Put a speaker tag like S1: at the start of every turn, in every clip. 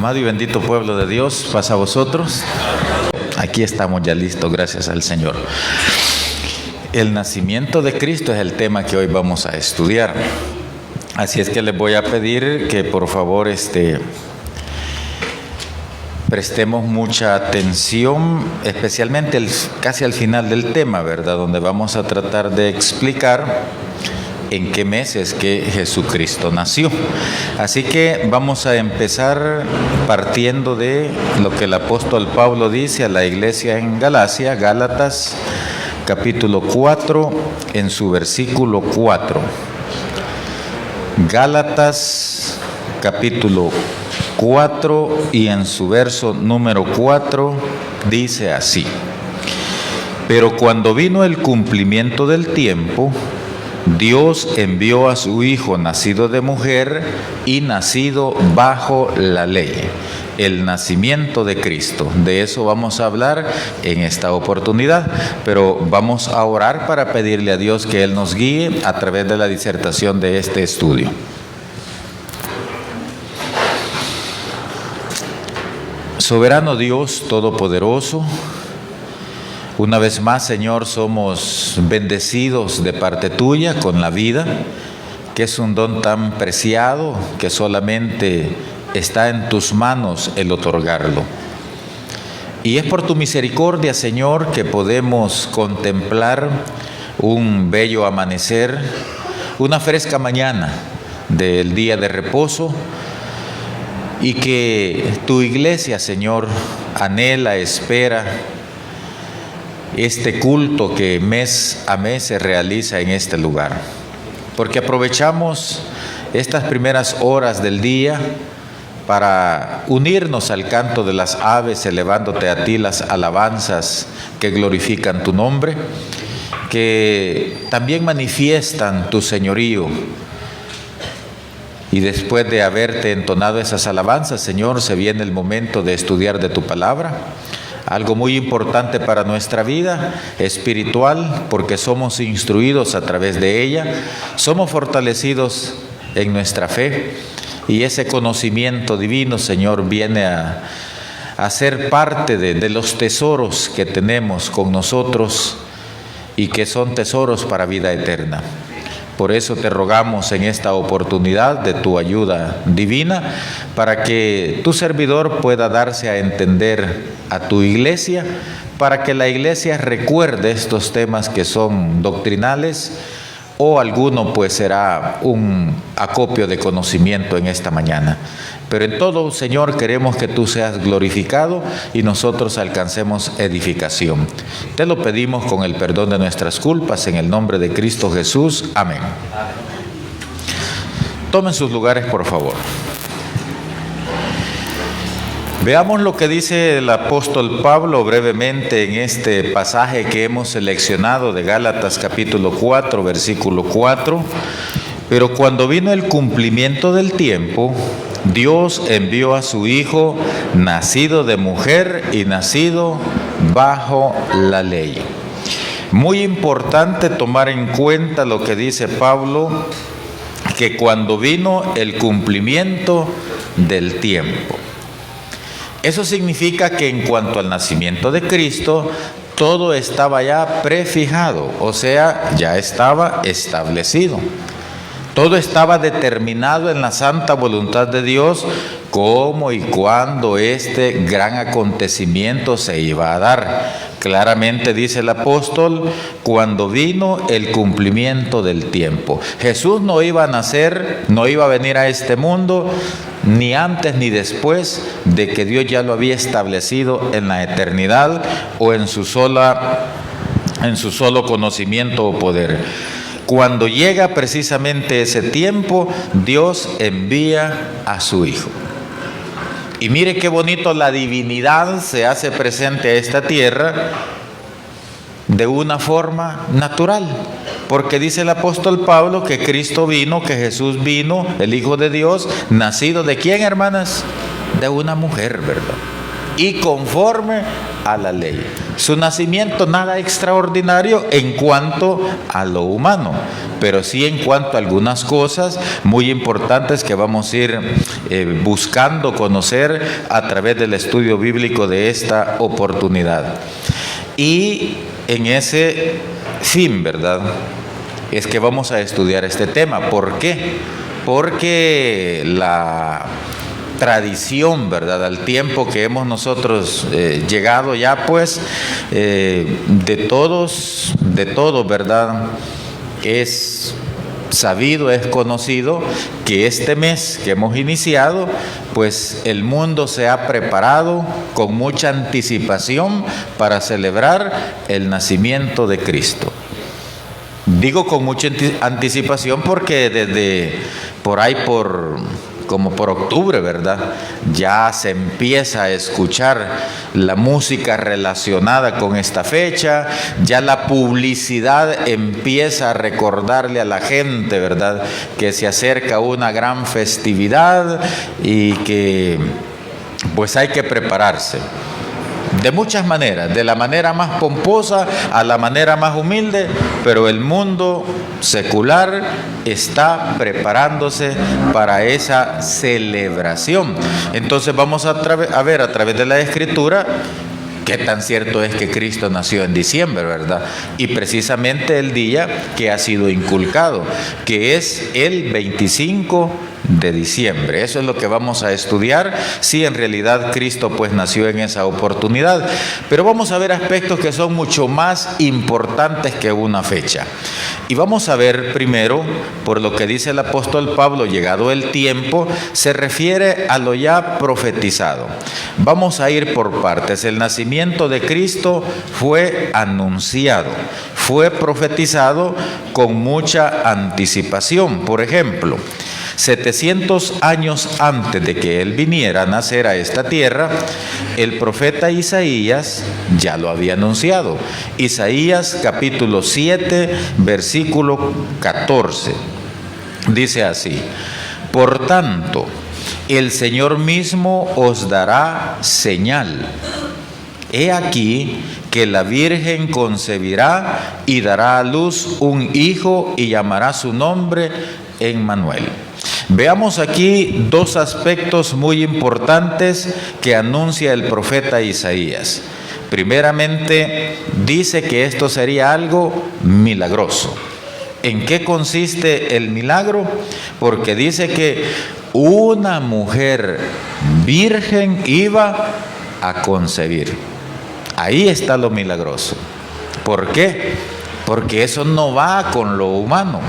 S1: Amado y bendito pueblo de Dios, paz a vosotros. Aquí estamos ya listos, gracias al Señor. El nacimiento de Cristo es el tema que hoy vamos a estudiar. Así es que les voy a pedir que por favor prestemos mucha atención, especialmente casi al final del tema, ¿verdad? Donde vamos a tratar de explicar en qué mes es que Jesucristo nació. Así que vamos a empezar partiendo de lo que el apóstol Pablo dice a la iglesia en Galacia, Gálatas capítulo 4, en su versículo 4. Gálatas capítulo 4 y en su verso número 4 dice así: pero cuando vino el cumplimiento del tiempo, Dios envió a su Hijo nacido de mujer y nacido bajo la ley, el nacimiento de Cristo. De eso vamos a hablar en esta oportunidad, pero vamos a orar para pedirle a Dios que Él nos guíe a través de la disertación de este estudio. Soberano Dios Todopoderoso, una vez más, Señor, somos bendecidos de parte tuya con la vida, que es un don tan preciado que solamente está en tus manos el otorgarlo. Y es por tu misericordia, Señor, que podemos contemplar un bello amanecer, una fresca mañana del día de reposo, y que tu iglesia, Señor, anhela, espera este culto que mes a mes se realiza en este lugar, porque aprovechamos estas primeras horas del día para unirnos al canto de las aves, elevándote a ti las alabanzas que glorifican tu nombre, que también manifiestan tu señorío. Y después de haberte entonado esas alabanzas, Señor, se viene el momento de estudiar de tu palabra, algo muy importante para nuestra vida espiritual, porque somos instruidos a través de ella, somos fortalecidos en nuestra fe, y ese conocimiento divino, Señor, viene a ser parte de los tesoros que tenemos con nosotros y que son tesoros para vida eterna. Por eso te rogamos en esta oportunidad de tu ayuda divina, para que tu servidor pueda darse a entender a tu iglesia, para que la iglesia recuerde estos temas que son doctrinales, o alguno pues será un acopio de conocimiento en esta mañana. Pero en todo, Señor, queremos que tú seas glorificado y nosotros alcancemos edificación. Te lo pedimos con el perdón de nuestras culpas, en el nombre de Cristo Jesús. Amén. Tomen sus lugares, por favor. Veamos lo que dice el apóstol Pablo brevemente en este pasaje que hemos seleccionado de Gálatas capítulo 4, versículo 4. Pero cuando vino el cumplimiento del tiempo, Dios envió a su Hijo, nacido de mujer y nacido bajo la ley. Muy importante tomar en cuenta lo que dice Pablo, que cuando vino el cumplimiento del tiempo. Eso significa que en cuanto al nacimiento de Cristo, todo estaba ya prefijado, o sea, ya estaba establecido. Todo estaba determinado en la santa voluntad de Dios, cómo y cuándo este gran acontecimiento se iba a dar. Claramente dice el apóstol, cuando vino el cumplimiento del tiempo. Jesús no iba a nacer, no iba a venir a este mundo, ni antes ni después de que Dios ya lo había establecido en la eternidad o en su solo conocimiento o poder. Cuando llega precisamente ese tiempo, Dios envía a su Hijo. Y mire qué bonito, la divinidad se hace presente a esta tierra de una forma natural. Porque dice el apóstol Pablo que Cristo vino, que Jesús vino, el Hijo de Dios, nacido ¿de quién, hermanas? De una mujer, ¿verdad? y conforme a la ley. Su nacimiento nada extraordinario en cuanto a lo humano, pero sí en cuanto a algunas cosas muy importantes que vamos a ir buscando conocer a través del estudio bíblico de esta oportunidad. Y en ese fin, ¿verdad?, es que vamos a estudiar este tema. ¿Por qué? Porque la tradición, ¿verdad?, al tiempo que hemos nosotros llegado ya, pues, de todos, ¿verdad?, es sabido, es conocido que este mes que hemos iniciado, pues el mundo se ha preparado con mucha anticipación para celebrar el nacimiento de Cristo. Digo con mucha anticipación porque desde por ahí, como por octubre, ¿verdad?, ya se empieza a escuchar la música relacionada con esta fecha, ya la publicidad empieza a recordarle a la gente, ¿verdad?, que se acerca una gran festividad y que pues hay que prepararse. De muchas maneras, de la manera más pomposa a la manera más humilde, pero el mundo secular está preparándose para esa celebración. Entonces vamos a ver a través de la Escritura qué tan cierto es que Cristo nació en diciembre, ¿verdad? Y precisamente el día que ha sido inculcado, que es el 25 de diciembre. Eso es lo que vamos a estudiar, si en realidad Cristo pues nació en esa oportunidad. Pero vamos a ver aspectos que son mucho más importantes que una fecha. Y vamos a ver primero, por lo que dice el apóstol Pablo, llegado el tiempo, se refiere a lo ya profetizado. Vamos a ir por partes. El nacimiento de Cristo fue anunciado, fue profetizado con mucha anticipación. Por ejemplo, 700 años antes de que Él viniera a nacer a esta tierra, el profeta Isaías ya lo había anunciado. Isaías capítulo 7, versículo 14. Dice así: por tanto, el Señor mismo os dará señal. He aquí que la Virgen concebirá y dará a luz un hijo y llamará su nombre Emmanuel. Veamos aquí dos aspectos muy importantes que anuncia el profeta Isaías. Primeramente, dice que esto sería algo milagroso. ¿En qué consiste el milagro? Porque dice que una mujer virgen iba a concebir. Ahí está lo milagroso. ¿Por qué? Porque eso no va con lo humano.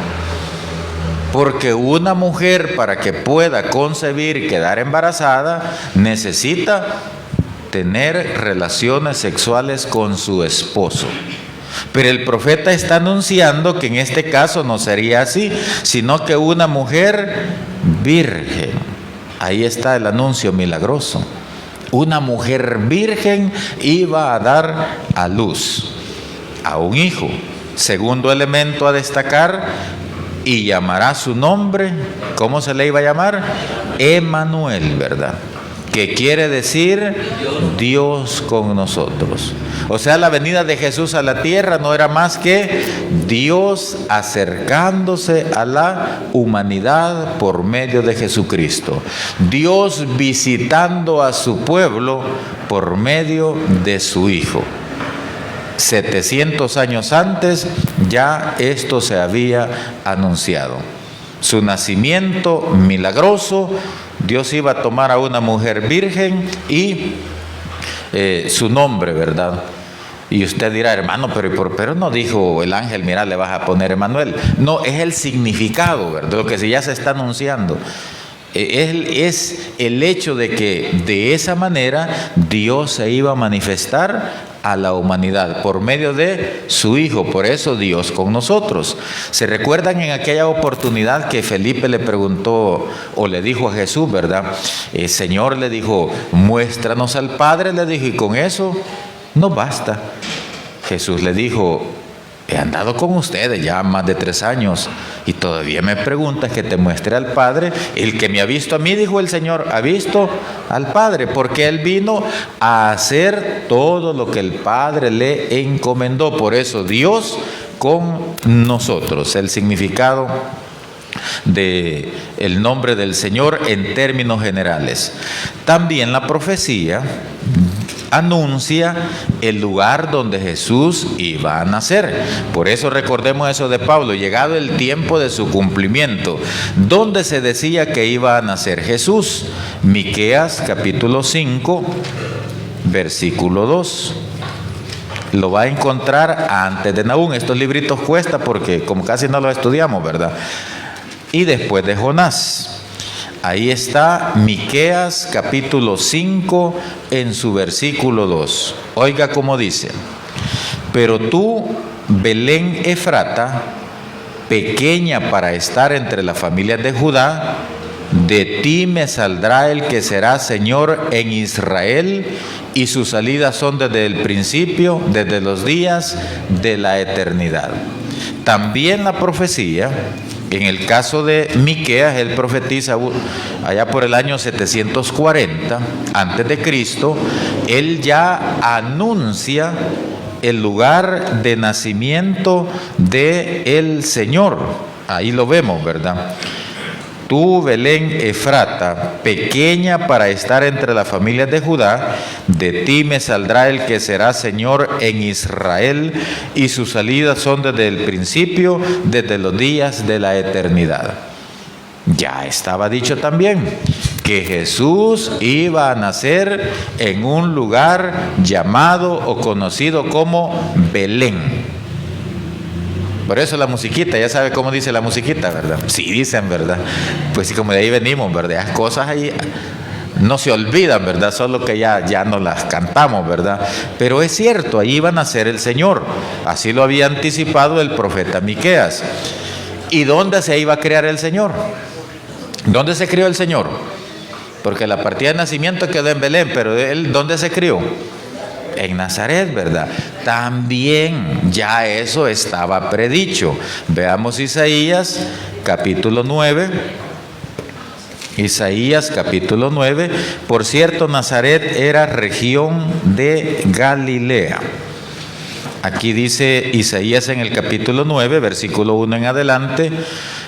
S1: Porque una mujer, para que pueda concebir y quedar embarazada, necesita tener relaciones sexuales con su esposo. Pero el profeta está anunciando que en este caso no sería así, sino que una mujer virgen. Ahí está el anuncio milagroso. Una mujer virgen iba a dar a luz a un hijo. Segundo elemento a destacar: y llamará su nombre. ¿Cómo se le iba a llamar? Emmanuel, ¿verdad? Que quiere decir Dios con nosotros. O sea, la venida de Jesús a la tierra no era más que Dios acercándose a la humanidad por medio de Jesucristo. Dios visitando a su pueblo por medio de su Hijo. 700 años antes ya esto se había anunciado. Su nacimiento milagroso, Dios iba a tomar a una mujer virgen y su nombre, ¿verdad? Y usted dirá: hermano, pero no dijo el ángel, mira, le vas a poner Emmanuel. No, es el significado, ¿verdad? Lo que ya se está anunciando. Es el hecho de que de esa manera Dios se iba a manifestar a la humanidad por medio de su Hijo. Por eso Dios con nosotros. ¿Se recuerdan en aquella oportunidad que Felipe le preguntó o le dijo a Jesús, ¿verdad? El Señor le dijo: muéstranos al Padre, le dijo, y con eso no basta. Jesús le dijo: he andado con ustedes ya más de 3 años y todavía me preguntas que te muestre al Padre. El que me ha visto a mí, dijo el Señor, ha visto al Padre, porque Él vino a hacer todo lo que el Padre le encomendó. Por eso Dios con nosotros. El significado de el nombre del Señor en términos generales. También la profecía anuncia el lugar donde Jesús iba a nacer. Por eso recordemos eso de Pablo, llegado el tiempo de su cumplimiento, donde se decía que iba a nacer Jesús. Miqueas capítulo 5, versículo 2. Lo va a encontrar antes de Nahum. Estos libritos cuestan porque como casi no los estudiamos, ¿verdad? Y después de Jonás. Ahí está Miqueas capítulo 5 en su versículo 2. Oiga cómo dice: pero tú, Belén Efrata, pequeña para estar entre las familias de Judá, de ti me saldrá el que será Señor en Israel, y sus salidas son desde el principio, desde los días de la eternidad. También la profecía, en el caso de Miqueas, él profetiza allá por el año 740 antes de Cristo. Él ya anuncia el lugar de nacimiento del Señor. Ahí lo vemos, ¿verdad? Tú, Belén Efrata, pequeña para estar entre las familias de Judá, de ti me saldrá el que será Señor en Israel, y sus salidas son desde el principio, desde los días de la eternidad. Ya estaba dicho también que Jesús iba a nacer en un lugar llamado o conocido como Belén. Por eso la musiquita, ya sabe cómo dice la musiquita, ¿verdad? Sí, dicen, ¿verdad? Pues sí, como de ahí venimos, ¿verdad? Las cosas ahí no se olvidan, ¿verdad? Solo que ya no las cantamos, ¿verdad? Pero es cierto, ahí iba a nacer el Señor. Así lo había anticipado el profeta Miqueas. ¿Y dónde se iba a crear el Señor? ¿Dónde se crió el Señor? Porque la partida de nacimiento quedó en Belén, pero él, ¿dónde se crió? En Nazaret, ¿verdad? También ya eso estaba predicho. Veamos Isaías capítulo 9. Isaías capítulo 9. Por cierto, Nazaret era región de Galilea. Aquí dice Isaías en el capítulo 9, versículo 1 en adelante: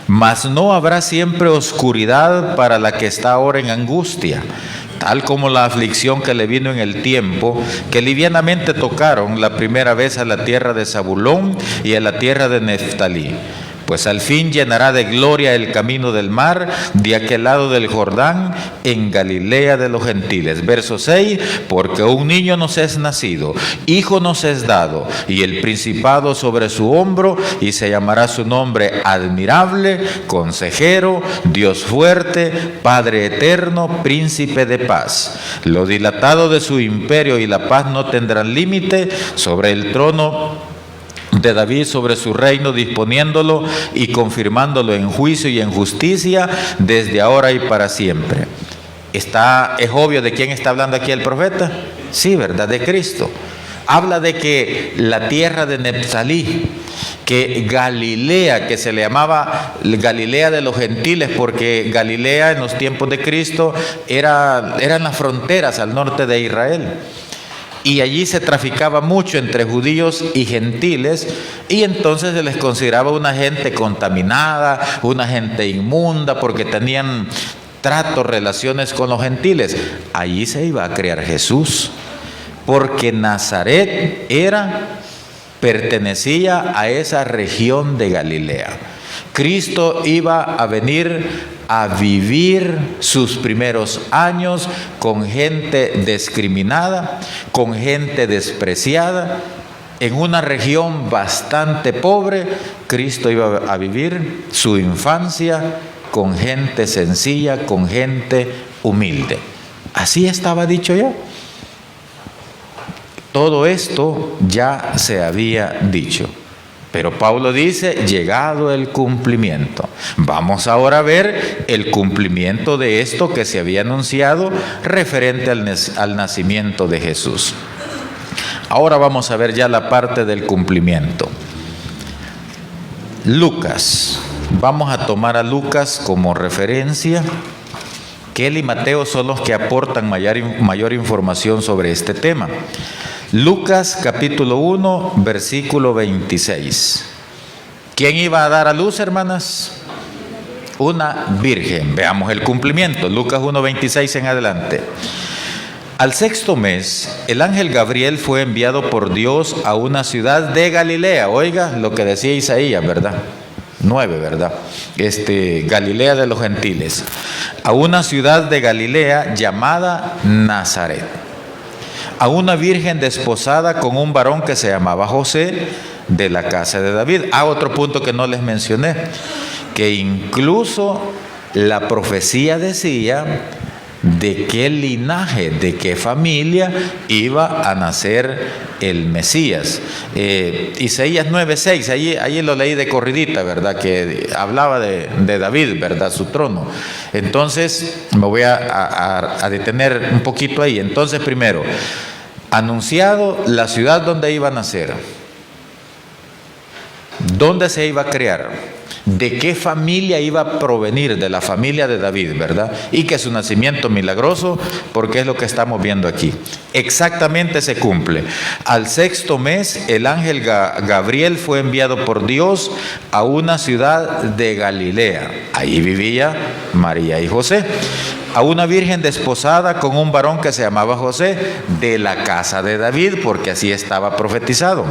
S1: mas no habrá siempre oscuridad para la que está ahora en angustia, tal como la aflicción que le vino en el tiempo que livianamente tocaron la primera vez a la tierra de Zabulón y a la tierra de Neftalí. Pues al fin llenará de gloria el camino del mar de aquel lado del Jordán, en Galilea de los gentiles. Verso 6: porque un niño nos es nacido, hijo nos es dado, y el principado sobre su hombro, y se llamará su nombre Admirable, Consejero, Dios fuerte, Padre eterno, Príncipe de paz. Lo dilatado de su imperio y la paz no tendrán límite sobre el trono de David, sobre su reino, disponiéndolo y confirmándolo en juicio y en justicia desde ahora y para siempre. ¿Es obvio de quién está hablando aquí el profeta? Sí, ¿verdad? De Cristo. Habla de que la tierra de Neftalí, que Galilea, que se le llamaba Galilea de los gentiles, porque Galilea en los tiempos de Cristo eran las fronteras al norte de Israel. Y allí se traficaba mucho entre judíos y gentiles, y entonces se les consideraba una gente contaminada, una gente inmunda, porque tenían tratos, relaciones con los gentiles. Allí se iba a crear Jesús, porque Nazaret pertenecía a esa región de Galilea. Cristo iba a venir a vivir sus primeros años con gente discriminada, con gente despreciada, en una región bastante pobre. Cristo iba a vivir su infancia con gente sencilla, con gente humilde. Así estaba dicho ya. Todo esto ya se había dicho. Pero Pablo dice, llegado el cumplimiento. Vamos ahora a ver el cumplimiento de esto que se había anunciado referente al nacimiento de Jesús. Ahora vamos a ver ya la parte del cumplimiento. Lucas. Vamos a tomar a Lucas como referencia, que él y Mateo son los que aportan mayor información sobre este tema. Lucas capítulo 1, versículo 26. ¿Quién iba a dar a luz, hermanas? Una virgen. Veamos el cumplimiento. Lucas 1, 26 en adelante. Al sexto mes, el ángel Gabriel fue enviado por Dios a una ciudad de Galilea. Oiga lo que decía Isaías, ¿verdad? 9, ¿verdad? Galilea de los gentiles. A una ciudad de Galilea llamada Nazaret. A una virgen desposada con un varón que se llamaba José, de la casa de David. Otro punto que no les mencioné, que incluso la profecía decía de qué linaje, de qué familia iba a nacer el Mesías. Isaías 9:6, ahí lo leí de corridita, ¿verdad? Que hablaba de David, ¿verdad? Su trono. Entonces, me voy a detener un poquito ahí. Entonces, primero, anunciado la ciudad donde iba a nacer, dónde se iba a crear, de qué familia iba a provenir, de la familia de David, ¿verdad? Y que su nacimiento milagroso, porque es lo que estamos viendo aquí. Exactamente se cumple. Al sexto mes, el ángel Gabriel fue enviado por Dios a una ciudad de Galilea. Ahí vivía María y José. A una virgen desposada con un varón que se llamaba José, de la casa de David, porque así estaba profetizado.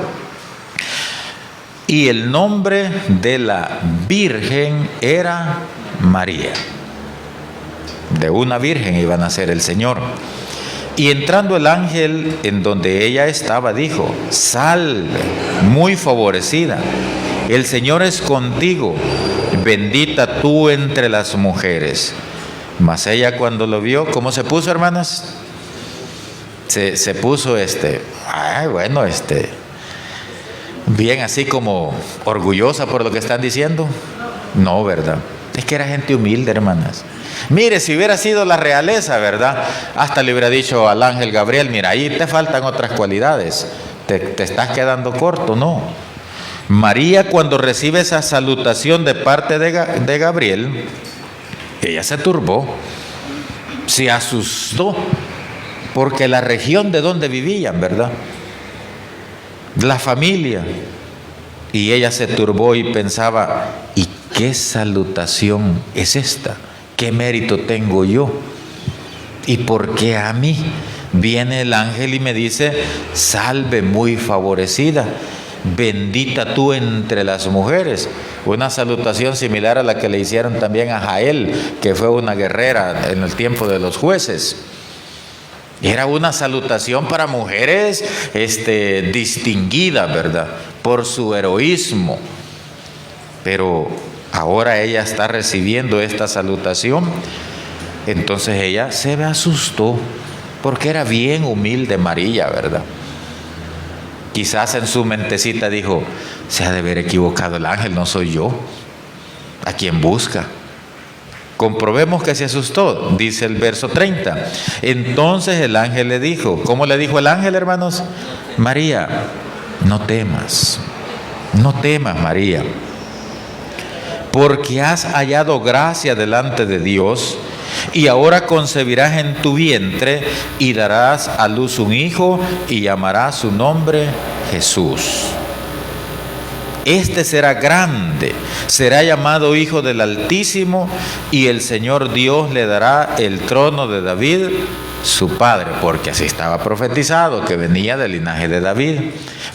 S1: Y el nombre de la virgen era María. De una virgen iba a nacer el Señor. Y entrando el ángel en donde ella estaba, dijo: salve, muy favorecida, el Señor es contigo, bendita tú entre las mujeres. Mas ella, cuando lo vio, ¿cómo se puso, hermanas? Se puso bien así como orgullosa por lo que están diciendo. No, ¿verdad? Es que era gente humilde, hermanas. Mire, si hubiera sido la realeza, ¿verdad? Hasta le hubiera dicho al ángel Gabriel: mira, ahí te faltan otras cualidades, te estás quedando corto. No. María, cuando recibe esa salutación de parte de Gabriel, ella se turbó, se asustó, porque la región de donde vivían, ¿verdad? La familia. Y ella se turbó y pensaba: ¿y qué salutación es esta? ¿Qué mérito tengo yo? ¿Y por qué a mí? Viene el ángel y me dice: salve, muy favorecida, bendita tú entre las mujeres. Una salutación similar a la que le hicieron también a Jael, que fue una guerrera en el tiempo de los jueces. Era una salutación para mujeres distinguidas, ¿verdad? Por su heroísmo. Pero ahora ella está recibiendo esta salutación. Entonces ella se asustó, porque era bien humilde María, ¿verdad? Quizás en su mentecita dijo: se ha de haber equivocado el ángel, no soy yo a quien busca. Comprobemos que se asustó. Dice el verso 30. Entonces el ángel le dijo, ¿cómo le dijo el ángel, hermanos? María, no temas María, porque has hallado gracia delante de Dios, y ahora concebirás en tu vientre y darás a luz un hijo y llamarás su nombre Jesús. Este será grande, será llamado Hijo del Altísimo, y el Señor Dios le dará el trono de David, su padre, porque así estaba profetizado, que venía del linaje de David,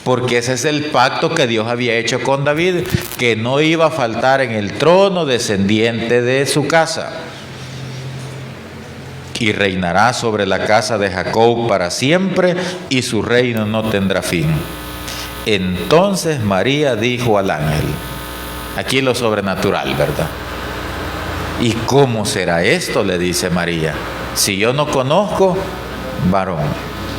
S1: porque ese es el pacto que Dios había hecho con David, que no iba a faltar en el trono descendiente de su casa. Y reinará sobre la casa de Jacob para siempre, y su reino no tendrá fin. Entonces María dijo al ángel, aquí lo sobrenatural, ¿verdad? ¿Y cómo será esto?, le dice María, si yo no conozco varón.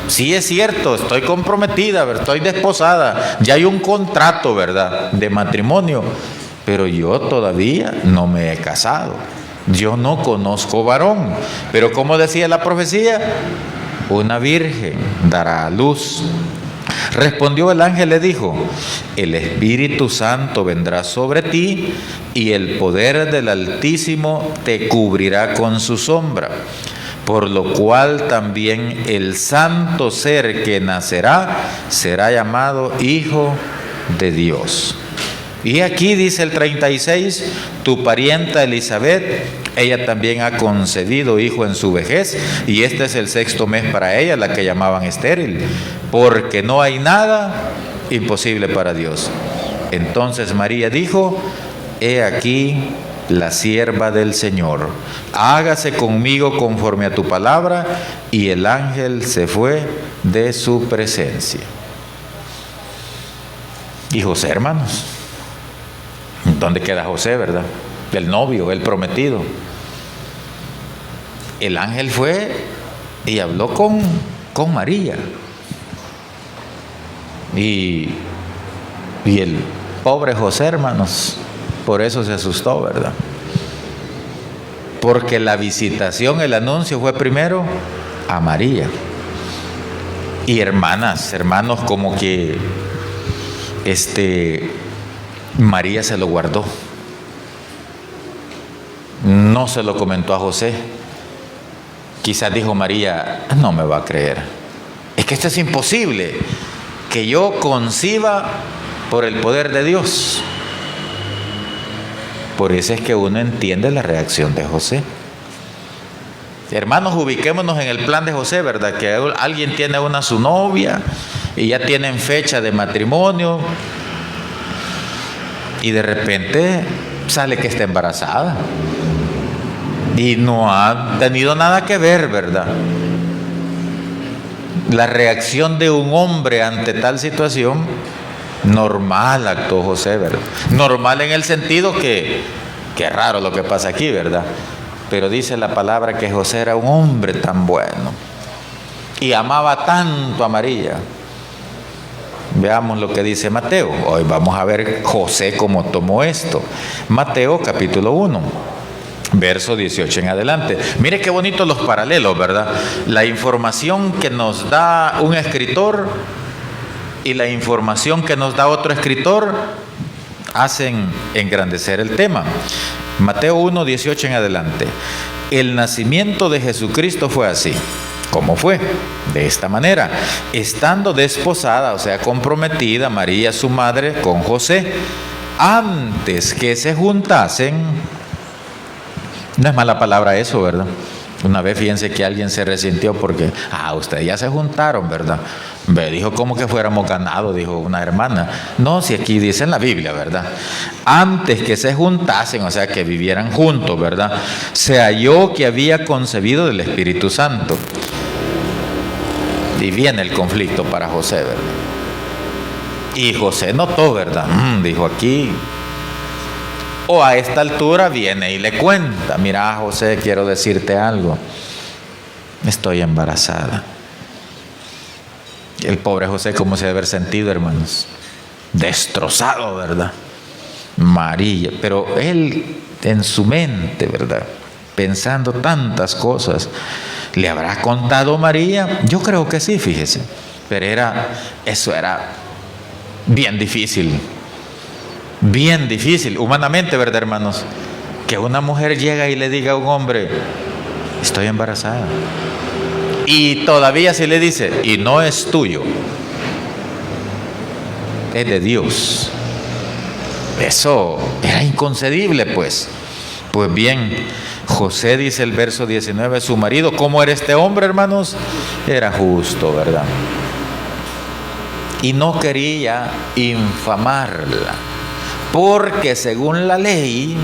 S1: Sí, es cierto, estoy comprometida, estoy desposada, ya hay un contrato, ¿verdad?, de matrimonio, pero yo todavía no me he casado, yo no conozco varón. Pero como decía la profecía, una virgen dará a luz Respondió el ángel, le dijo: el Espíritu Santo vendrá sobre ti y el poder del Altísimo te cubrirá con su sombra. Por lo cual también el santo ser que nacerá será llamado Hijo de Dios. Y aquí dice el 36, tu parienta Elizabeth, ella también ha concebido hijo en su vejez, y este es el 6º mes para ella, la que llamaban estéril, porque no hay nada imposible para Dios. Entonces María dijo: he aquí la sierva del Señor, hágase conmigo conforme a tu palabra. Y el ángel se fue de su presencia. Y José, hermanos, ¿dónde queda José, verdad? El novio, el prometido. El ángel fue y habló con María. Y el pobre José, hermanos, por eso se asustó, ¿verdad? Porque la visitación, el anuncio fue primero a María. Y hermanas, hermanos, como que María se lo guardó. No se lo comentó a José. Quizás dijo María: no me va a creer. Es que esto es imposible, que yo conciba por el poder de Dios. Por eso es que uno entiende la reacción de José. Hermanos, ubiquémonos en el plan de José, ¿verdad? Que alguien tiene su novia y ya tienen fecha de matrimonio, y de repente sale que está embarazada y no ha tenido nada que ver, ¿verdad? La reacción de un hombre ante tal situación, normal actuó José, ¿verdad? Normal en el sentido que raro lo que pasa aquí, ¿verdad? Pero dice la palabra que José era un hombre tan bueno y amaba tanto a María. Veamos lo que dice Mateo. Hoy vamos a ver José cómo tomó esto. Mateo capítulo 1, verso 18 en adelante. Mire qué bonitos los paralelos, ¿verdad? La información que nos da un escritor y la información que nos da otro escritor hacen engrandecer el tema. Mateo 1, 18 en adelante. El nacimiento de Jesucristo fue así. ¿Cómo fue? De esta manera: estando desposada, o sea, comprometida, María su madre con José, antes que se juntasen. No es mala palabra eso, ¿verdad? Una vez fíjense que alguien se resintió porque, ustedes ya se juntaron, ¿verdad? Dijo como que fuéramos ganados, dijo una hermana. No, si aquí dice en la Biblia, ¿verdad? Antes que se juntasen, o sea, que vivieran juntos, ¿verdad? Se halló que había concebido del Espíritu Santo. Y viene el conflicto para José, ¿verdad? Y José notó, ¿verdad? Dijo aquí. O a esta altura viene y le cuenta: mira, José, quiero decirte algo. Estoy embarazada. El pobre José, ¿cómo se debe haber sentido, hermanos? Destrozado, ¿verdad? María, pero él en su mente, ¿verdad? Pensando tantas cosas. ¿Le habrá contado María? Yo creo que sí, fíjese. Pero eso era bien difícil. Bien difícil, humanamente, ¿verdad, hermanos? Que una mujer llega y le diga a un hombre: estoy embarazada. Y todavía si le dice: y no es tuyo, es de Dios. Eso era inconcebible, pues. Pues bien, José, dice el verso 19, su marido, ¿cómo era este hombre, hermanos? Era justo, ¿verdad? Y no quería infamarla, porque según la ley,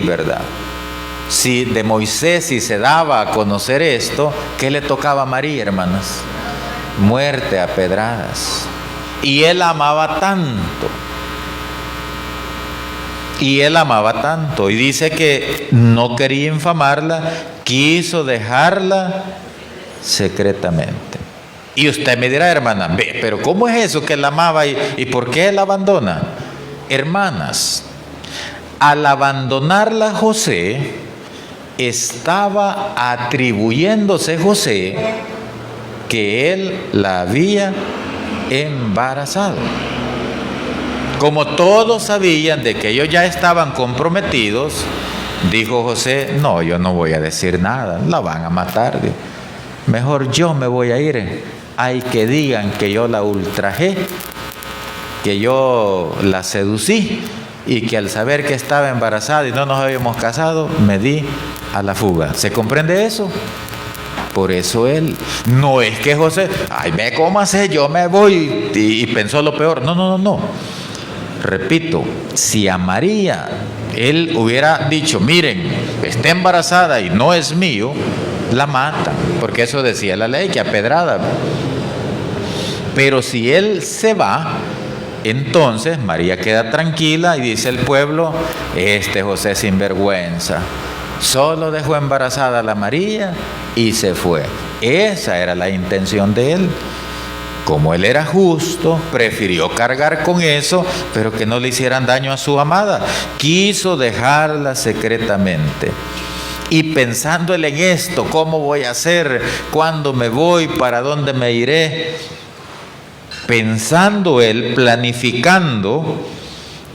S1: ¿verdad? Si de Moisés, si se daba a conocer esto, ¿qué le tocaba a María, hermanas? Muerte a pedradas. Y él amaba tanto. Y dice que no quería infamarla, quiso dejarla secretamente. Y usted me dirá, hermana, pero ¿cómo es eso que él amaba y por qué él abandona? Hermanas, al abandonarla José, estaba atribuyéndose José que él la había embarazado. Como todos sabían de que ellos ya estaban comprometidos, dijo José: no, yo no voy a decir nada, la van a matar. Mejor yo me voy a ir. Hay que digan que yo la ultrajé, que yo la seducí y que al saber que estaba embarazada y no nos habíamos casado, me di a la fuga. ¿Se comprende eso? Por eso él, no es que José, ay, ve cómo hace, yo me voy, y pensó lo peor. No. Repito, si a María él hubiera dicho: miren, está embarazada y no es mío, la mata, porque eso decía la ley, que a pedrada. Pero si él se va, entonces María queda tranquila y dice el pueblo: este José sinvergüenza solo dejó embarazada a la María y se fue. Esa era la intención de él. Como él era justo, prefirió cargar con eso, pero que no le hicieran daño a su amada. Quiso dejarla secretamente. Y pensando él en esto: ¿cómo voy a hacer? ¿Cuándo me voy? ¿Para dónde me iré? Pensando él, planificando,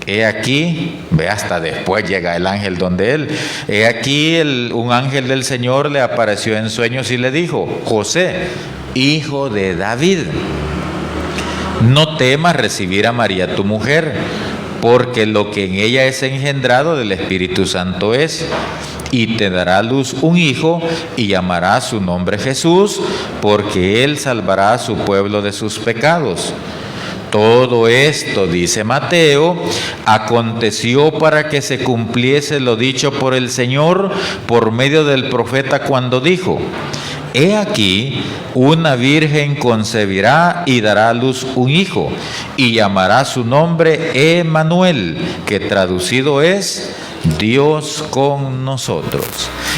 S1: he aquí, ve, hasta después llega el ángel donde él. He aquí un ángel del Señor le apareció en sueños y le dijo: José, hijo de David, no temas recibir a María tu mujer, porque lo que en ella es engendrado del Espíritu Santo es, y te dará a luz un hijo, y llamará su nombre Jesús, porque él salvará a su pueblo de sus pecados. Todo esto, dice Mateo, aconteció para que se cumpliese lo dicho por el Señor por medio del profeta cuando dijo: he aquí, una virgen concebirá y dará a luz un hijo, y llamará su nombre Emmanuel, que traducido es Dios con nosotros.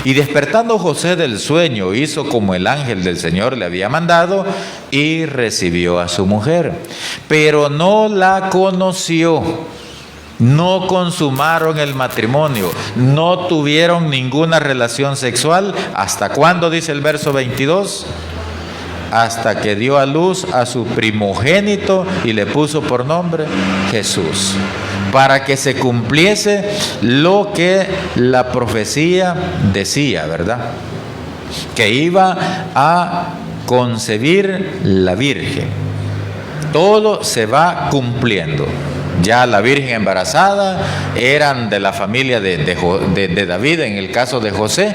S1: Y despertando José del sueño, hizo como el ángel del Señor le había mandado y recibió a su mujer. Pero no la conoció, no consumaron el matrimonio, no tuvieron ninguna relación sexual. ¿Hasta cuándo? Dice el verso 22. Hasta que dio a luz a su primogénito y le puso por nombre Jesús, para que se cumpliese lo que la profecía decía, ¿verdad? Que iba a concebir la Virgen. Todo se va cumpliendo. Ya la Virgen embarazada, eran de la familia de David, en el caso de José,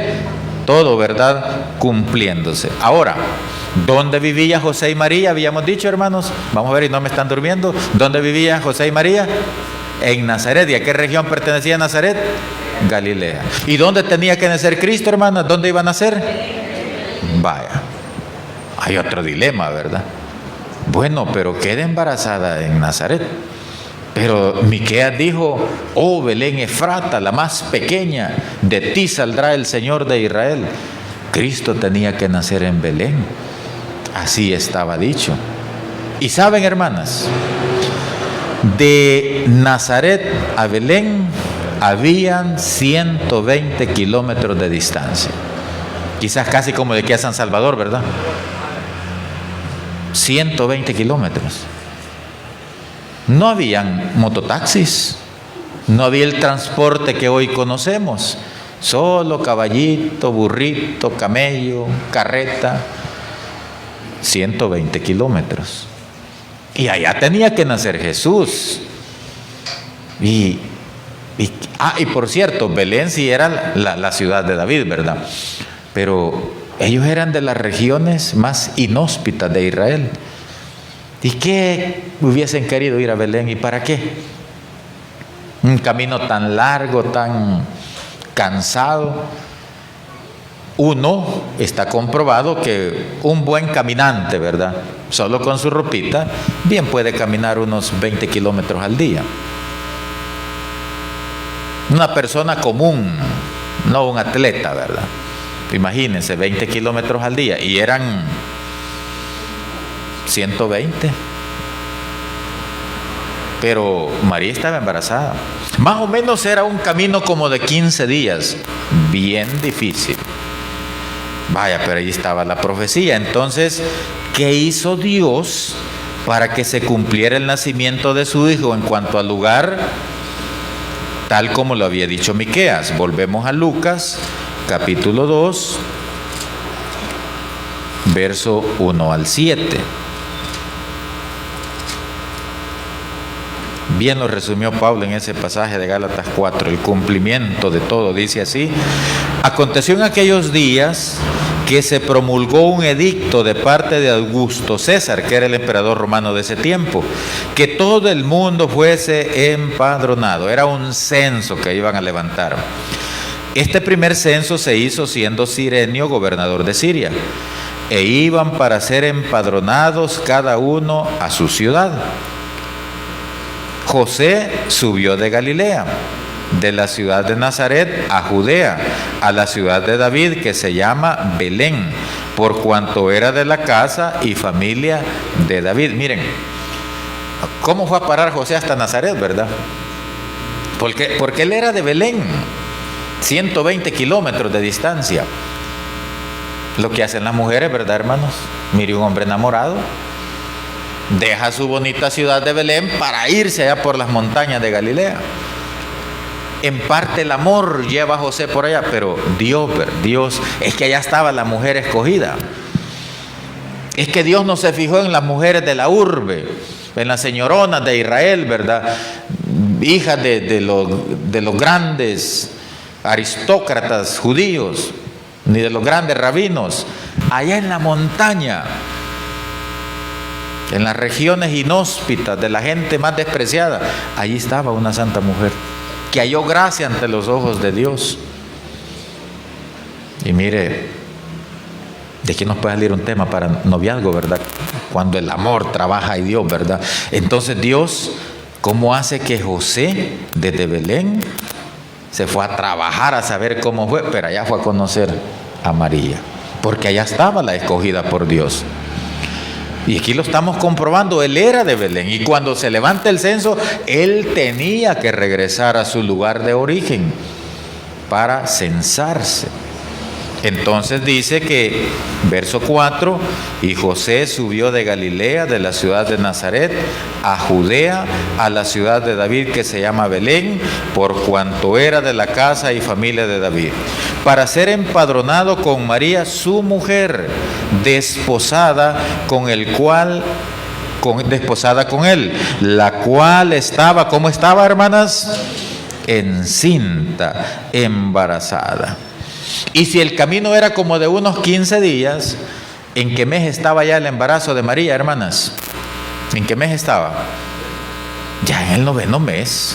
S1: todo, ¿verdad?, cumpliéndose. Ahora, ¿dónde vivía José y María? Habíamos dicho, hermanos, vamos a ver, y no me están durmiendo. ¿Dónde vivía José y María? En Nazaret. ¿Y a qué región pertenecía Nazaret? Galilea. ¿Y dónde tenía que nacer Cristo, hermanas? ¿Dónde iba a nacer? Vaya, hay otro dilema, ¿verdad? Bueno, pero queda embarazada en Nazaret. Pero Miqueas dijo: oh Belén Efrata, la más pequeña, de ti saldrá el Señor de Israel. Cristo tenía que nacer en Belén. Así estaba dicho. Y saben, hermanas, de Nazaret a Belén habían 120 kilómetros de distancia. Quizás casi como de aquí a San Salvador, ¿verdad? 120 kilómetros. No habían mototaxis, no había el transporte que hoy conocemos, solo caballito, burrito, camello, carreta. 120 kilómetros. Y allá tenía que nacer Jesús. Y por cierto, Belén sí era la ciudad de David, ¿verdad? Pero ellos eran de las regiones más inhóspitas de Israel. ¿Y qué hubiesen querido ir a Belén? ¿Y para qué? Un camino tan largo, tan cansado. Uno, está comprobado que un buen caminante, ¿verdad?, solo con su ropita, bien puede caminar unos 20 kilómetros al día. Una persona común, no un atleta, ¿verdad? Imagínense, 20 kilómetros al día, y eran 120. Pero María estaba embarazada. Más o menos era un camino como de 15 días, bien difícil. Vaya, pero ahí estaba la profecía. Entonces, ¿qué hizo Dios para que se cumpliera el nacimiento de su hijo en cuanto al lugar? Tal como lo había dicho Miqueas. Volvemos a Lucas, capítulo 2, verso 1 al 7. Bien lo resumió Pablo en ese pasaje de Gálatas 4, el cumplimiento de todo. Dice así: aconteció en aquellos días que se promulgó un edicto de parte de Augusto César, que era el emperador romano de ese tiempo, que todo el mundo fuese empadronado. Era un censo que iban a levantar. Este primer censo se hizo siendo Cirenio gobernador de Siria, e iban para ser empadronados cada uno a su ciudad. José subió de Galilea, de la ciudad de Nazaret a Judea, a la ciudad de David, que se llama Belén, por cuanto era de la casa y familia de David. Miren, ¿cómo fue a parar José hasta Nazaret, verdad? Porque él era de Belén, 120 kilómetros de distancia. Lo que hacen las mujeres, ¿verdad, hermanos? Mire, un hombre enamorado deja su bonita ciudad de Belén para irse allá por las montañas de Galilea. En parte el amor lleva a José por allá, pero Dios, es que allá estaba la mujer escogida. Es que Dios no se fijó en las mujeres de la urbe, en las señoronas de Israel, ¿verdad? Hijas de los grandes aristócratas judíos, ni de los grandes rabinos. Allá en la montaña, en las regiones inhóspitas de la gente más despreciada, allí estaba una santa mujer que halló gracia ante los ojos de Dios. Y mire, de aquí nos puede salir un tema para noviazgo, ¿verdad? Cuando el amor trabaja en Dios, ¿verdad? Entonces Dios, ¿cómo hace que José desde Belén se fue a trabajar a saber cómo fue? Pero allá fue a conocer a María, porque allá estaba la escogida por Dios. Y aquí lo estamos comprobando, él era de Belén, y cuando se levanta el censo, él tenía que regresar a su lugar de origen para censarse. Entonces dice que, verso 4, y José subió de Galilea, de la ciudad de Nazaret, a Judea, a la ciudad de David, que se llama Belén, por cuanto era de la casa y familia de David, para ser empadronado con María, su mujer, desposada con él, la cual estaba, ¿cómo estaba, hermanas? Encinta, embarazada. Y si el camino era como de unos 15 días, ¿en qué mes estaba ya el embarazo de María, hermanas? ¿En qué mes estaba? Ya en el 9º mes.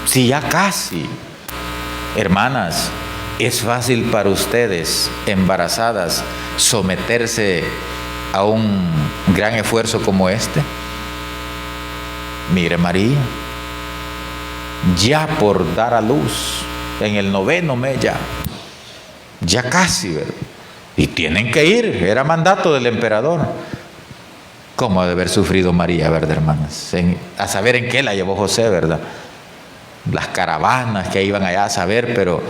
S1: Sí, ya casi. Hermanas, ¿es fácil para ustedes, embarazadas, someterse a un gran esfuerzo como este? Mire, María, ya por dar a luz, en el 9º mes ya casi, ¿verdad? Y tienen que ir, era mandato del emperador. ¿Cómo ha de haber sufrido María, verdad, hermanas? A saber en qué la llevó José, ¿verdad? Las caravanas que iban allá a saber, pero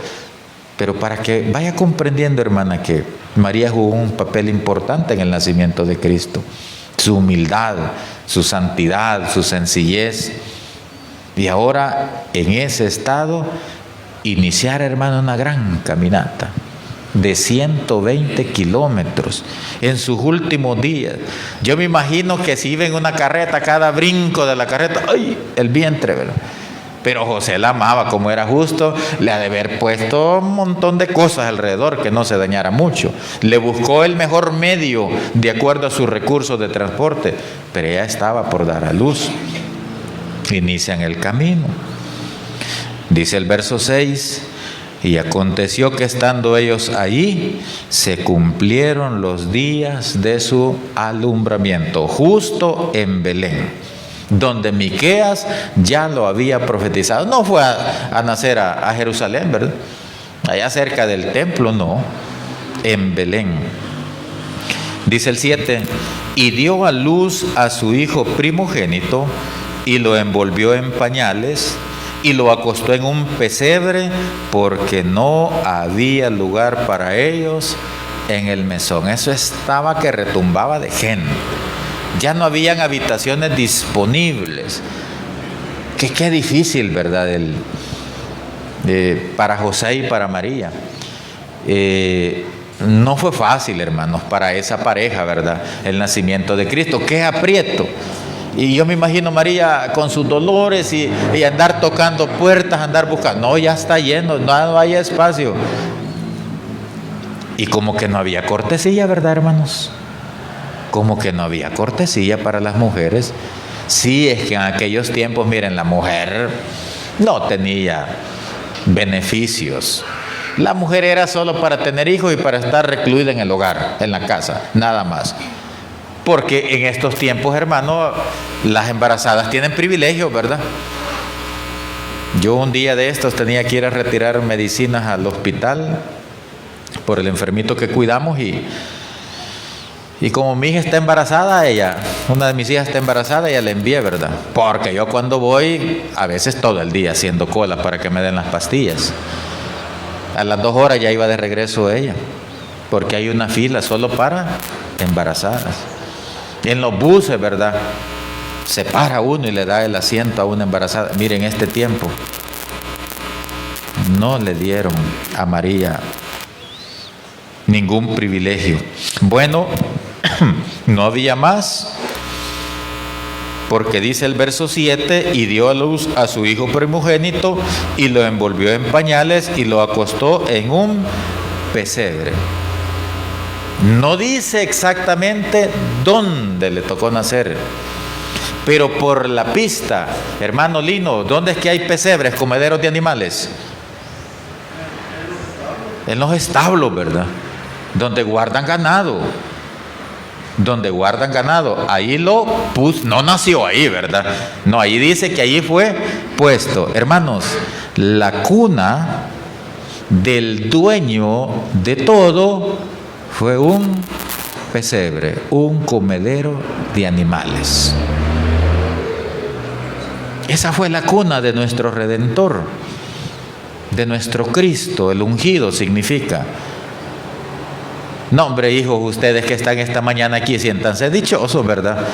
S1: para que vaya comprendiendo, hermana, que María jugó un papel importante en el nacimiento de Cristo. Su humildad, su santidad, su sencillez. Y ahora, en ese estado, iniciar, hermano, una gran caminata de 120 kilómetros en sus últimos días. Yo me imagino que si iba en una carreta, cada brinco de la carreta, ¡ay!, el vientre, ¿verdad? Pero José la amaba, como era justo, le ha de haber puesto un montón de cosas alrededor que no se dañara mucho. Le buscó el mejor medio de acuerdo a sus recursos de transporte, pero ella estaba por dar a luz. Inician el camino. Dice el verso 6: y aconteció que estando ellos allí, se cumplieron los días de su alumbramiento, justo en Belén, donde Miqueas ya lo había profetizado. No fue a nacer a Jerusalén, ¿verdad? Allá cerca del templo, no, en Belén. Dice el 7: y dio a luz a su hijo primogénito, y lo envolvió en pañales, y lo acostó en un pesebre, porque no había lugar para ellos en el mesón. Eso estaba que retumbaba de gente. Ya no habían habitaciones disponibles. Qué difícil, ¿verdad? Para José y para María. No fue fácil, hermanos, para esa pareja, ¿verdad? El nacimiento de Cristo. Qué aprieto. Y yo me imagino María con sus dolores y andar tocando puertas, andar buscando. No, ya está lleno, no hay espacio. Y como que no había cortesía, ¿verdad, hermanos? Como que no había cortesía para las mujeres. Sí, es que en aquellos tiempos, miren, la mujer no tenía beneficios. La mujer era solo para tener hijos y para estar recluida en el hogar, en la casa, nada más. Porque en estos tiempos, hermano, las embarazadas tienen privilegios, ¿verdad? Yo un día de estos tenía que ir a retirar medicinas al hospital por el enfermito que cuidamos y como mi hija está embarazada, una de mis hijas está embarazada, ella le envié, ¿verdad? Porque yo cuando voy, a veces todo el día haciendo cola para que me den las pastillas. A las 2 horas ya iba de regreso ella, porque hay una fila solo para embarazadas. En los buses, ¿verdad? Se para uno y le da el asiento a una embarazada. Miren, este tiempo no le dieron a María ningún privilegio. Bueno, no había más, porque dice el verso 7, y dio a luz a su hijo primogénito, y lo envolvió en pañales, y lo acostó en un pesebre. No dice exactamente dónde le tocó nacer, pero por la pista, hermano Lino, ¿dónde es que hay pesebres, comederos de animales? En los establos, ¿verdad? Donde guardan ganado. Donde guardan ganado. Ahí lo puso, no nació ahí, ¿verdad? No, ahí dice que allí fue puesto. Hermanos, la cuna del dueño de todo fue un pesebre, un comedero de animales. Esa fue la cuna de nuestro Redentor, de nuestro Cristo, el ungido significa. No, hombre, hijos, ustedes que están esta mañana aquí, siéntanse dichosos, ¿verdad?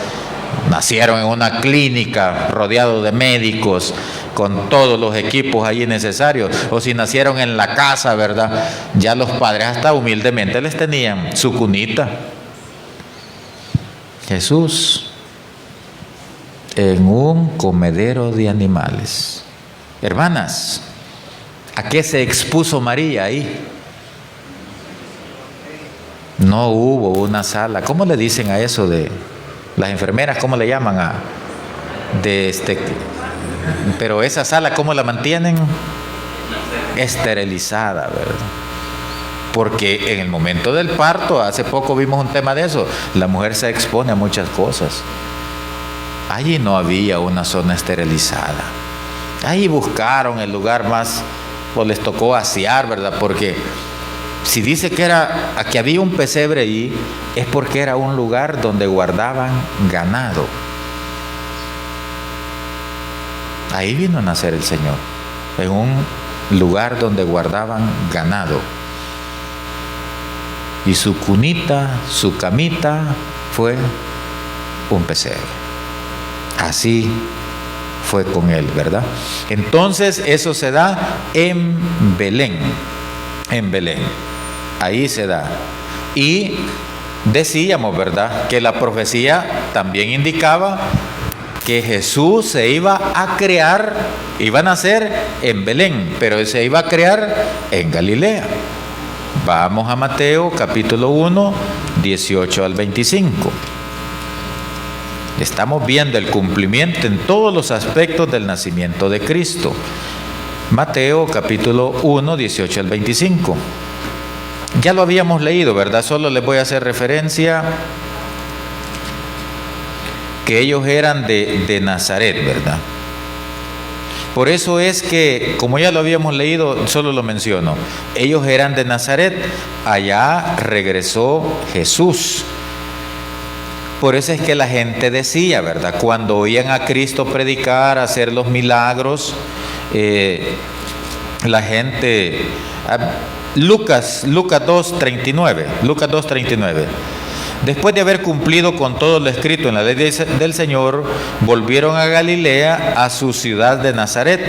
S1: Nacieron en una clínica rodeado de médicos, con todos los equipos allí necesarios. O si nacieron en la casa, ¿verdad? Ya los padres hasta humildemente les tenían su cunita. Jesús en un comedero de animales. Hermanas, ¿a qué se expuso María ahí? No hubo una sala. ¿Cómo le dicen a eso de las enfermeras? ¿Cómo le llaman pero esa sala, ¿cómo la mantienen? Esterilizada, ¿verdad? Porque en el momento del parto, hace poco vimos un tema de eso, la mujer se expone a muchas cosas. Allí no había una zona esterilizada. Ahí buscaron el lugar más, o les tocó asear, ¿verdad? Porque si dice que había un pesebre allí, es porque era un lugar donde guardaban ganado. Ahí vino a nacer el Señor, en un lugar donde guardaban ganado. Y su cunita, su camita, fue un pesebre. Así fue con él, ¿verdad? Entonces eso se da en Belén. En Belén. Ahí se da. Y decíamos, ¿verdad?, que la profecía también indicaba que Jesús se iba a crear, iba a nacer en Belén, pero se iba a crear en Galilea. Vamos a Mateo capítulo 1, 18 al 25. Estamos viendo el cumplimiento en todos los aspectos del nacimiento de Cristo. Mateo capítulo 1, 18 al 25. Ya lo habíamos leído, ¿verdad? Solo les voy a hacer referencia que ellos eran de Nazaret, ¿verdad? Por eso es que, como ya lo habíamos leído, solo lo menciono. Ellos eran de Nazaret, allá regresó Jesús. Por eso es que la gente decía, ¿verdad?, cuando oían a Cristo predicar, hacer los milagros, la gente Lucas 2:39. Lucas 2:39. Después de haber cumplido con todo lo escrito en la ley del Señor, volvieron a Galilea, a su ciudad de Nazaret.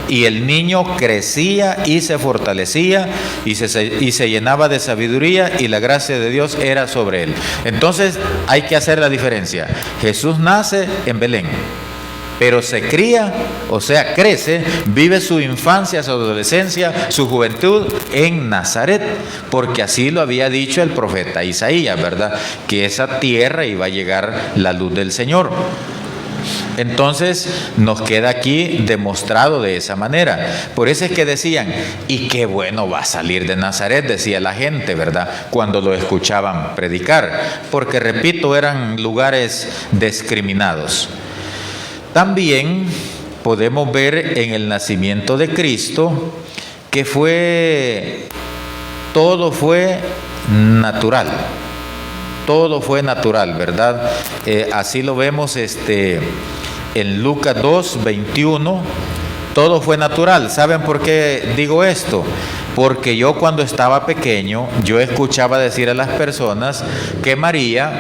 S1: Y el niño crecía y se fortalecía y se llenaba de sabiduría, y la gracia de Dios era sobre él. Entonces hay que hacer la diferencia. Jesús nace en Belén, pero se cría, o sea, crece, vive su infancia, su adolescencia, su juventud en Nazaret, porque así lo había dicho el profeta Isaías, ¿verdad? Que esa tierra iba a llegar la luz del Señor. Entonces nos queda aquí demostrado de esa manera. Por eso es que decían, y qué bueno va a salir de Nazaret, decía la gente, ¿verdad?, cuando lo escuchaban predicar, porque repito, eran lugares discriminados. También podemos ver en el nacimiento de Cristo que todo fue natural. Todo fue natural, ¿verdad? Así lo vemos en Lucas 2:21. Todo fue natural. ¿Saben por qué digo esto? Porque yo, cuando estaba pequeño, yo escuchaba decir a las personas que María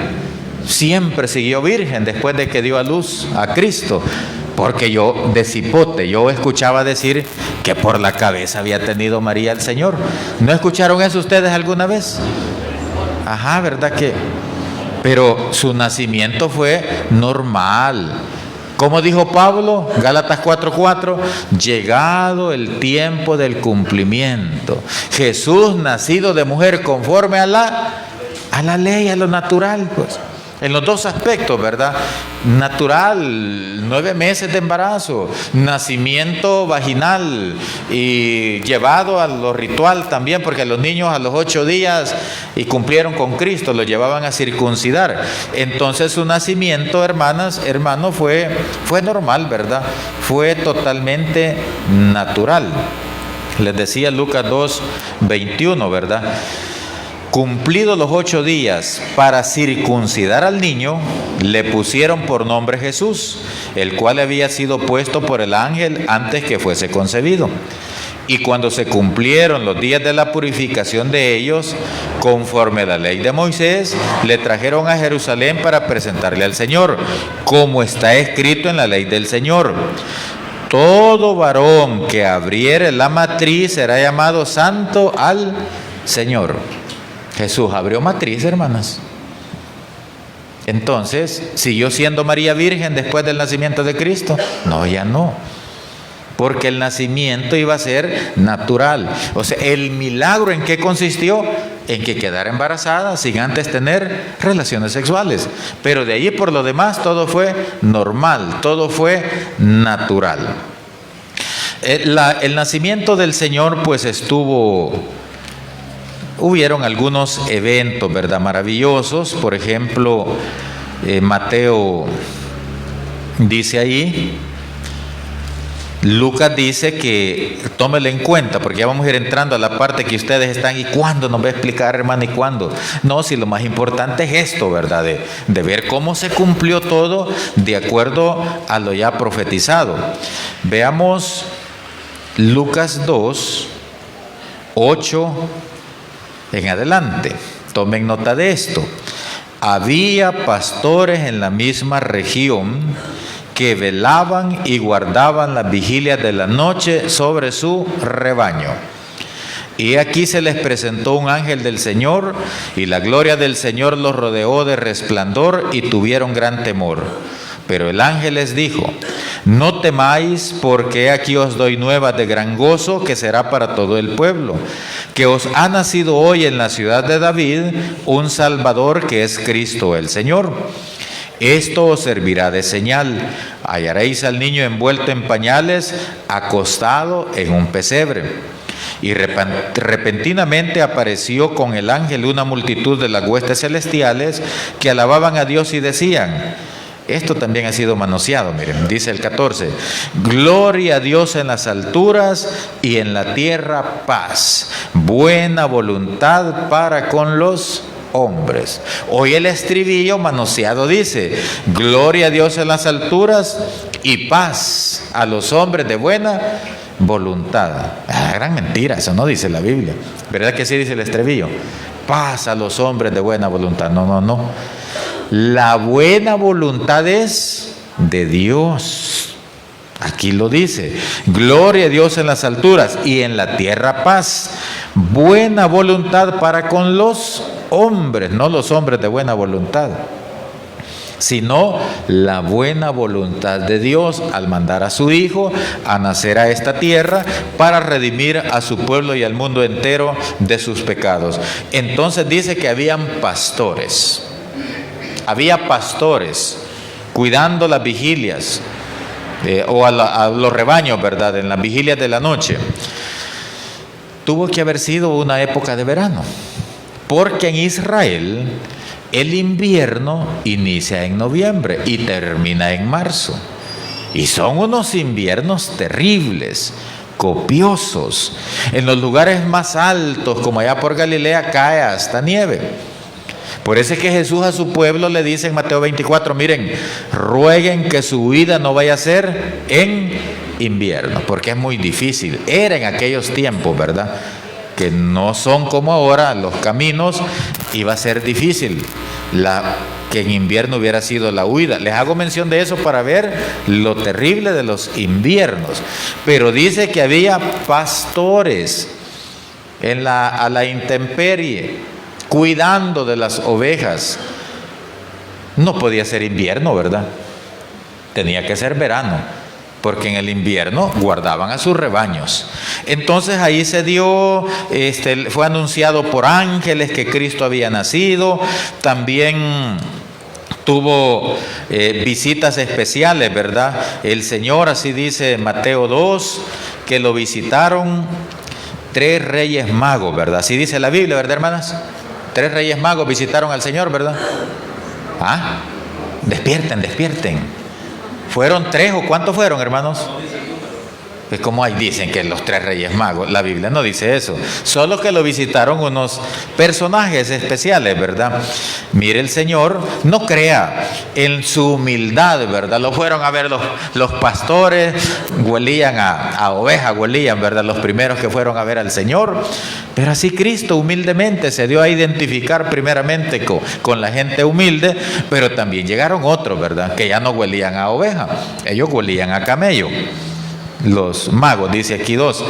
S1: siempre siguió virgen después de que dio a luz a Cristo. Porque yo, de cipote, yo escuchaba decir que por la cabeza había tenido María el Señor. ¿No escucharon eso ustedes alguna vez? Ajá, ¿verdad que? Pero su nacimiento fue normal. Como dijo Pablo, Gálatas 4:4, llegado el tiempo del cumplimiento. Jesús, nacido de mujer conforme a la ley, a lo natural, pues. En los dos aspectos, ¿verdad? Natural, 9 meses de embarazo, nacimiento vaginal, y llevado a lo ritual también, porque a los niños a los 8 días y cumplieron con Cristo, los llevaban a circuncidar. Entonces su nacimiento, hermanos, fue normal, ¿verdad? Fue totalmente natural. Les decía Lucas 2:21, ¿verdad? Cumplidos los 8 días para circuncidar al niño, le pusieron por nombre Jesús, el cual había sido puesto por el ángel antes que fuese concebido. Y cuando se cumplieron los días de la purificación de ellos, conforme a la ley de Moisés, le trajeron a Jerusalén para presentarle al Señor, como está escrito en la ley del Señor. Todo varón que abriere la matriz será llamado santo al Señor. Jesús abrió matriz, hermanas. Entonces, ¿siguió siendo María virgen después del nacimiento de Cristo? No, ya no. Porque el nacimiento iba a ser natural. O sea, ¿el milagro en qué consistió? En que quedara embarazada sin antes tener relaciones sexuales. Pero de allí, por lo demás, todo fue normal, todo fue natural. El nacimiento del Señor, pues, hubieron algunos eventos, ¿verdad?, maravillosos. Por ejemplo, Mateo dice ahí, Lucas dice que, tómelo en cuenta, porque ya vamos a ir entrando a la parte que ustedes están, ¿y cuándo nos va a explicar, hermano, y cuándo? No, si lo más importante es esto, ¿verdad?, de ver cómo se cumplió todo de acuerdo a lo ya profetizado. Veamos Lucas 2:8 en adelante. Tomen nota de esto. Había pastores en la misma región que velaban y guardaban las vigilias de la noche sobre su rebaño. Y aquí se les presentó un ángel del Señor, y la gloria del Señor los rodeó de resplandor, y tuvieron gran temor. Pero el ángel les dijo: no temáis, porque aquí os doy nuevas de gran gozo, que será para todo el pueblo, que os ha nacido hoy en la ciudad de David un Salvador, que es Cristo el Señor. Esto os servirá de señal: hallaréis al niño envuelto en pañales, acostado en un pesebre. Y repentinamente apareció con el ángel una multitud de las huestes celestiales, que alababan a Dios y decían, esto también ha sido manoseado, miren, dice el 14, gloria a Dios en las alturas, y en la tierra paz, buena voluntad para con los hombres. Hoy el estribillo manoseado dice, gloria a Dios en las alturas y paz a los hombres de buena voluntad. Gran mentira, eso no dice la Biblia. ¿Verdad que sí dice el estribillo? Paz a los hombres de buena voluntad. No. La buena voluntad es de Dios. Aquí lo dice. Gloria a Dios en las alturas y en la tierra paz. Buena voluntad para con los hombres, no los hombres de buena voluntad, sino la buena voluntad de Dios al mandar a su Hijo a nacer a esta tierra para redimir a su pueblo y al mundo entero de sus pecados. Entonces dice que había pastores cuidando las vigilias o a los rebaños, ¿verdad? En las vigilias de la noche. Tuvo que haber sido una época de verano, porque en Israel el invierno inicia en noviembre y termina en marzo. Y son unos inviernos terribles, copiosos. En los lugares más altos, como allá por Galilea, cae hasta nieve. Por eso es que Jesús a su pueblo le dice en Mateo 24, miren, rueguen que su vida no vaya a ser en invierno, porque es muy difícil. Era en aquellos tiempos, ¿verdad?, que no son como ahora, los caminos, iba a ser difícil que en invierno hubiera sido la huida. Les hago mención de eso para ver lo terrible de los inviernos. Pero dice que había pastores a la intemperie, cuidando de las ovejas. No podía ser invierno, ¿verdad? Tenía que ser verano, porque en el invierno guardaban a sus rebaños. Entonces ahí fue anunciado por ángeles que Cristo había nacido. También tuvo visitas especiales, ¿verdad? El Señor, así dice Mateo 2, que lo visitaron 3 reyes magos, ¿verdad? Así dice la Biblia, ¿verdad, hermanas? 3 reyes magos visitaron al Señor, ¿verdad? Despierten. ¿Fueron 3 o cuántos fueron, hermanos? Pues como ahí dicen que los 3 reyes magos, la Biblia no dice eso, solo que lo visitaron unos personajes especiales, ¿verdad? Mire, el Señor, no crea en su humildad, ¿verdad? Lo fueron a ver los pastores, huelían a ovejas, ¿verdad? Los primeros que fueron a ver al Señor, pero así Cristo humildemente se dio a identificar primeramente con la gente humilde, pero también llegaron otros, ¿verdad?, que ya no huelían a oveja, ellos huelían a camello. Los magos, dice aquí 2.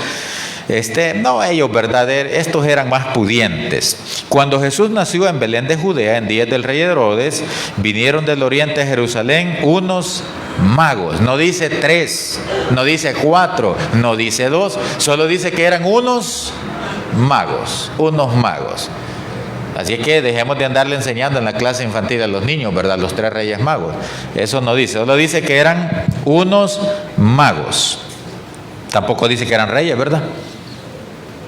S1: No ellos, ¿verdad? Estos eran más pudientes. Cuando Jesús nació en Belén de Judea, en días del rey Herodes, vinieron del oriente a Jerusalén unos magos. No dice 3, no dice 4, no dice 2, solo dice que eran unos magos. Así es que dejemos de andarle enseñando en la clase infantil a los niños, ¿verdad?, los 3 reyes magos. Eso no dice, solo dice que eran unos magos. Tampoco dice que eran reyes, ¿verdad?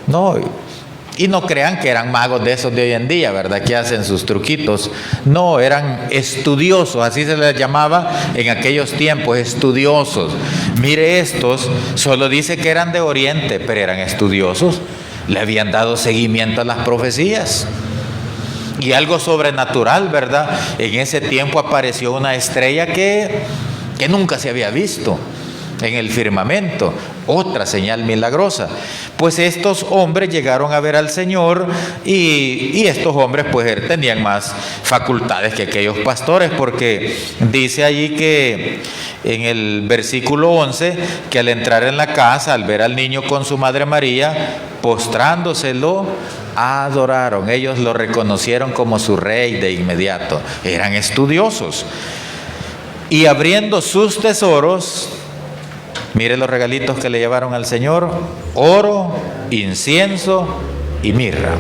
S1: No, y no crean que eran magos de esos de hoy en día, ¿verdad?, que hacen sus truquitos. No, eran estudiosos, así se les llamaba en aquellos tiempos, estudiosos. Mire, estos solo dice que eran de oriente, pero eran estudiosos. Le habían dado seguimiento a las profecías. Y algo sobrenatural, ¿verdad? En ese tiempo apareció una estrella que nunca se había visto en el firmamento, otra señal milagrosa. Pues estos hombres llegaron a ver al Señor y estos hombres pues tenían más facultades que aquellos pastores, porque dice allí que en el versículo 11 que al entrar en la casa, al ver al niño con su madre María, postrándose lo adoraron. Ellos lo reconocieron como su rey de inmediato. Eran estudiosos. Y abriendo sus tesoros, mire los regalitos que le llevaron al Señor: oro, incienso y mirra.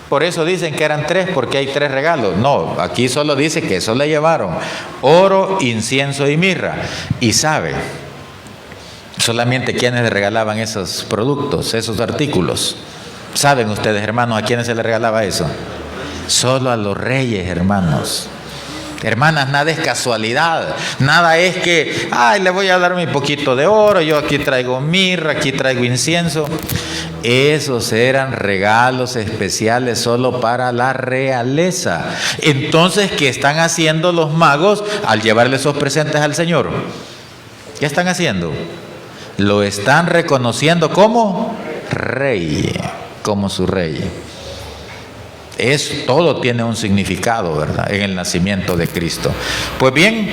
S1: Por eso dicen que eran 3, porque hay 3 regalos. No, aquí solo dice que eso le llevaron: oro, incienso y mirra. Y sabe, solamente quienes le regalaban esos productos, esos artículos. ¿Saben ustedes, hermanos, a quiénes se le regalaba eso? Solo a los reyes, hermanos. Hermanas, nada es casualidad, nada es que, le voy a dar mi poquito de oro, yo aquí traigo mirra, aquí traigo incienso. Esos eran regalos especiales solo para la realeza. Entonces, ¿qué están haciendo los magos al llevarle esos presentes al Señor? ¿Qué están haciendo? lo están reconociendo como rey, como su rey. Todo tiene un significado, ¿verdad?, en el nacimiento de Cristo. Pues bien,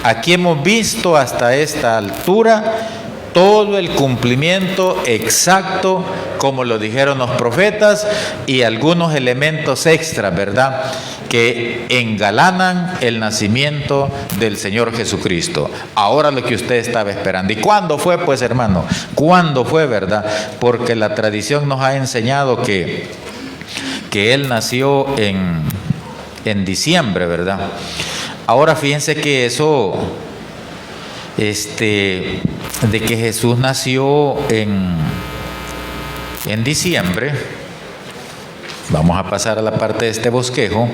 S1: aquí hemos visto hasta esta altura todo el cumplimiento exacto, como lo dijeron los profetas, y algunos elementos extras, ¿verdad?, que engalanan el nacimiento del Señor Jesucristo. Ahora lo que usted estaba esperando. ¿Y cuándo fue, pues, hermano? ¿Cuándo fue, verdad? Porque la tradición nos ha enseñado que Él nació en diciembre, ¿verdad? Ahora fíjense que eso, de que Jesús nació en diciembre, vamos a pasar a la parte de este bosquejo.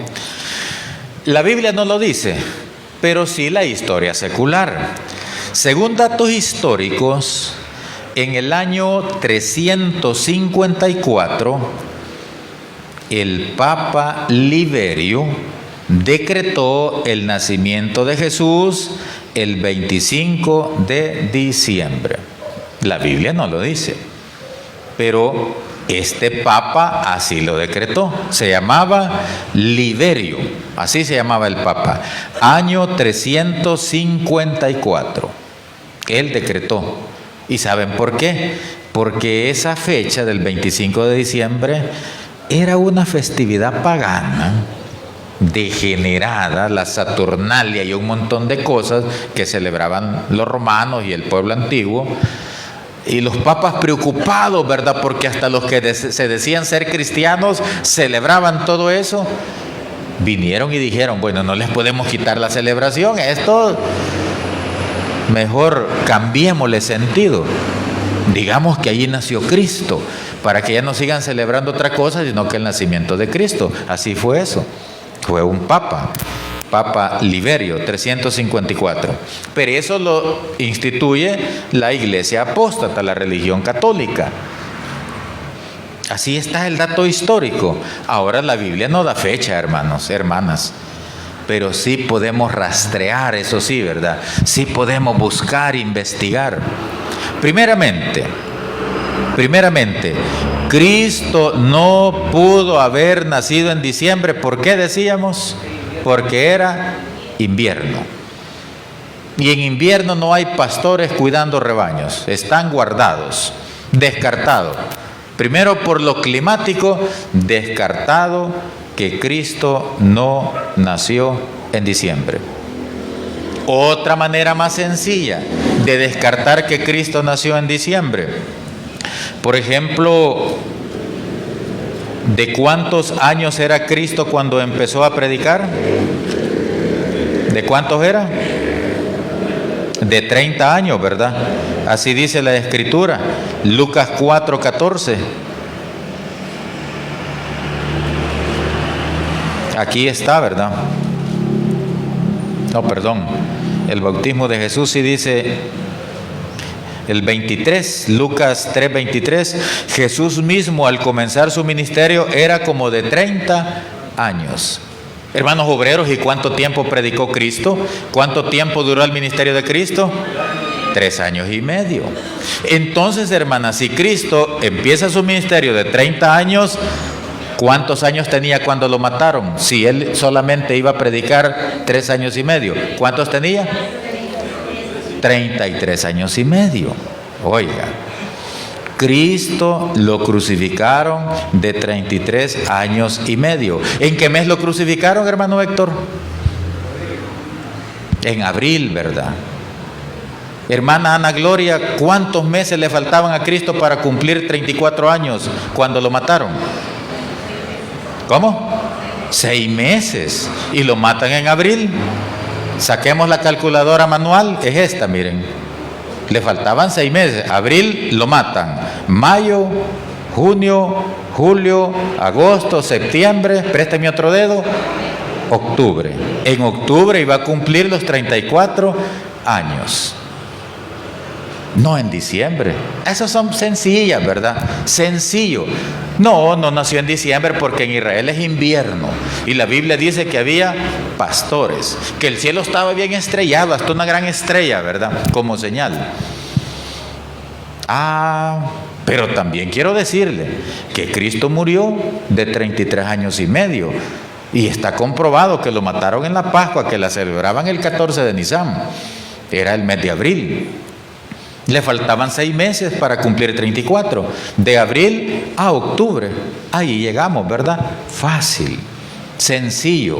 S1: La Biblia no lo dice, pero sí la historia secular. Según datos históricos, en el año 354, el Papa Liberio decretó el nacimiento de Jesús el 25 de diciembre. La Biblia no lo dice, pero este Papa así lo decretó. Se llamaba Liberio, así se llamaba el Papa. Año 354. Él decretó. ¿Y saben por qué? Porque esa fecha del 25 de diciembre era una festividad pagana, degenerada, la Saturnalia y un montón de cosas que celebraban los romanos y el pueblo antiguo. Y los papas preocupados, ¿verdad?, porque hasta los que se decían ser cristianos celebraban todo eso, vinieron y dijeron: bueno, no les podemos quitar la celebración, esto mejor cambiémosle sentido. Digamos que allí nació Cristo, para que ya no sigan celebrando otra cosa, sino que el nacimiento de Cristo. Así fue eso. Fue un Papa Liberio, 354. Pero eso lo instituye la Iglesia Apóstata, la religión católica. Así está el dato histórico. Ahora la Biblia no da fecha, hermanos, hermanas. Pero sí podemos rastrear, eso sí, ¿verdad? Sí podemos buscar, investigar. Primeramente, Cristo no pudo haber nacido en diciembre. ¿Por qué decíamos? Porque era invierno. Y en invierno no hay pastores cuidando rebaños. Están guardados, descartados. Primero, por lo climático, descartado que Cristo no nació en diciembre. Otra manera más sencilla de descartar que Cristo nació en diciembre. Por ejemplo, ¿de cuántos años era Cristo cuando empezó a predicar? ¿De cuántos era? De 30 años, ¿verdad? Así dice la Escritura. Lucas 4:14. Aquí está, ¿verdad? No, perdón. El bautismo de Jesús sí dice el 23, Lucas 3:23. Jesús mismo al comenzar su ministerio era como de 30 años. Hermanos obreros, ¿y cuánto tiempo predicó Cristo? ¿Cuánto tiempo duró el ministerio de Cristo? 3 años y medio. Entonces, hermanas, si Cristo empieza su ministerio de 30 años, ¿cuántos años tenía cuando lo mataron? Si él solamente iba a predicar 3 años y medio, ¿cuántos tenía? 33 años y medio. Oiga, Cristo lo crucificaron de 33 años y medio. ¿En qué mes lo crucificaron, hermano Héctor? En abril, ¿verdad? Hermana Ana Gloria, ¿cuántos meses le faltaban a Cristo para cumplir 34 años cuando lo mataron? ¿Cómo? 6 meses. Y lo matan en abril. Saquemos la calculadora manual, es esta, miren. Le faltaban 6 meses. Abril lo matan. Mayo, junio, julio, agosto, septiembre. Préstame otro dedo. Octubre. En octubre iba a cumplir los 34 años. No en diciembre. Esas son sencillas, ¿verdad? Sencillo. No nació en diciembre porque en Israel es invierno. Y la Biblia dice que había pastores, que el cielo estaba bien estrellado, hasta una gran estrella, ¿verdad? Como señal. Pero también quiero decirle que Cristo murió de 33 años y medio. Y está comprobado que lo mataron en la Pascua, que la celebraban el 14 de Nisan. Era el mes de abril. Le faltaban 6 meses para cumplir 34. De abril a octubre. Ahí llegamos, ¿verdad? Fácil, sencillo.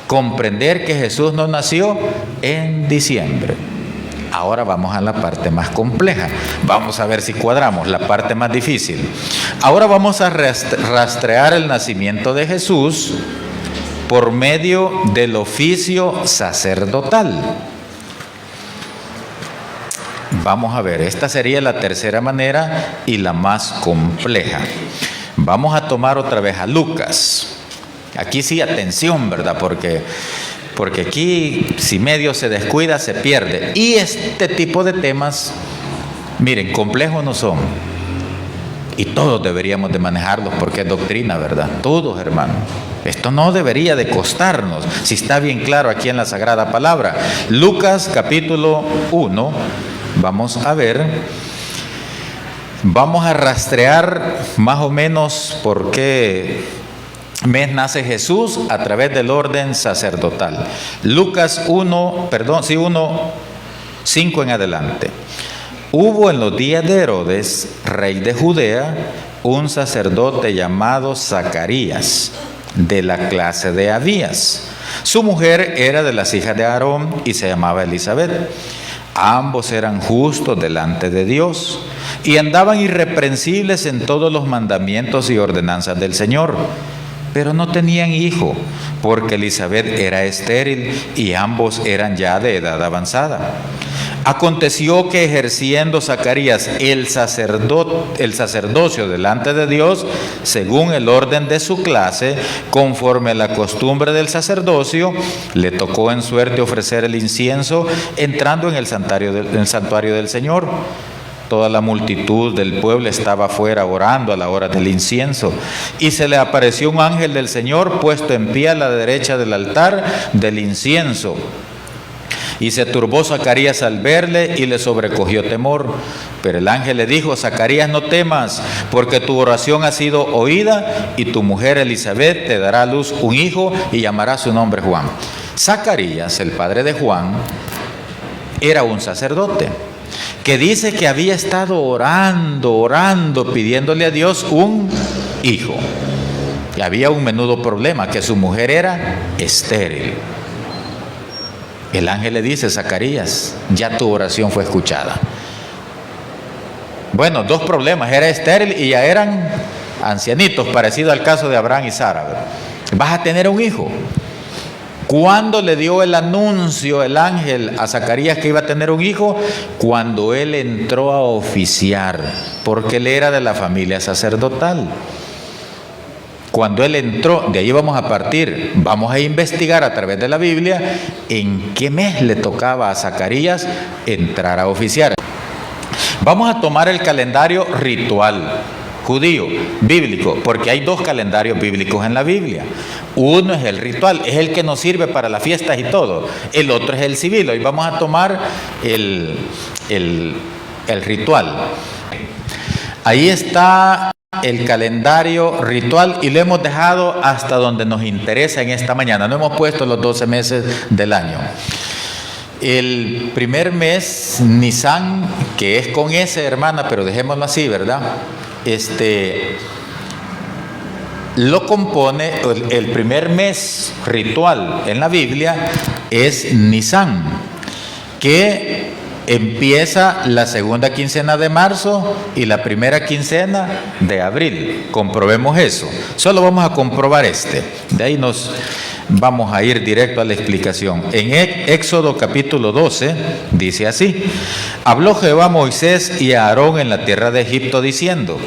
S1: Comprender que Jesús no nació en diciembre. Ahora vamos a la parte más compleja. Vamos a ver si cuadramos la parte más difícil. Ahora vamos a rastrear el nacimiento de Jesús por medio del oficio sacerdotal. Vamos a ver, esta sería la tercera manera y la más compleja. Vamos a tomar otra vez a Lucas. Aquí sí, atención, ¿verdad? Porque aquí, si medio se descuida, se pierde. Y este tipo de temas, miren, complejos no son. Y todos deberíamos de manejarlos porque es doctrina, ¿verdad? Todos, hermanos. Esto no debería de costarnos, si está bien claro aquí en la Sagrada Palabra. Lucas capítulo 1, vamos a ver. Vamos a rastrear más o menos por qué mes nace Jesús a través del orden sacerdotal. Lucas 1, 5 en adelante. Hubo en los días de Herodes, rey de Judea, un sacerdote llamado Zacarías, de la clase de Abías. Su mujer era de las hijas de Aarón y se llamaba Elizabeth. Ambos eran justos delante de Dios y andaban irreprensibles en todos los mandamientos y ordenanzas del Señor. Pero no tenían hijo, porque Elizabeth era estéril y ambos eran ya de edad avanzada. Aconteció que ejerciendo Zacarías el sacerdocio delante de Dios, según el orden de su clase, conforme a la costumbre del sacerdocio, le tocó en suerte ofrecer el incienso entrando en el santuario del Señor. Toda la multitud del pueblo estaba afuera orando a la hora del incienso. Y se le apareció un ángel del Señor puesto en pie a la derecha del altar del incienso. Y se turbó Zacarías al verle y le sobrecogió temor. Pero el ángel le dijo: Zacarías, no temas, porque tu oración ha sido oída y tu mujer Elizabeth te dará a luz un hijo y llamará su nombre Juan. Zacarías, el padre de Juan, era un sacerdote que dice que había estado orando, pidiéndole a Dios un hijo. Y había un menudo problema, que su mujer era estéril. El ángel le dice: Zacarías, ya tu oración fue escuchada. Bueno, 2 problemas: era estéril y ya eran ancianitos, parecido al caso de Abraham y Sara. Vas a tener un hijo. ¿Cuándo le dio el anuncio el ángel a Zacarías que iba a tener un hijo? Cuando él entró a oficiar, porque él era de la familia sacerdotal. Cuando él entró, de ahí vamos a partir, vamos a investigar a través de la Biblia en qué mes le tocaba a Zacarías entrar a oficiar. Vamos a tomar el calendario ritual judío, bíblico, porque hay 2 calendarios bíblicos en la Biblia. Uno es el ritual, es el que nos sirve para las fiestas y todo. El otro es el civil. Hoy vamos a tomar el ritual. Ahí está el calendario ritual y lo hemos dejado hasta donde nos interesa en esta mañana. No hemos puesto los 12 meses del año. El primer mes, Nisan, que es con S, hermana, pero dejémoslo así, ¿verdad? Lo compone, el primer mes ritual en la Biblia es Nisan, que empieza la segunda quincena de marzo y la primera quincena de abril. Comprobemos eso. Solo vamos a comprobar de ahí nos vamos a ir directo a la explicación. En Éxodo capítulo 12 dice así: habló Jehová a Moisés y a Aarón en la tierra de Egipto diciendo: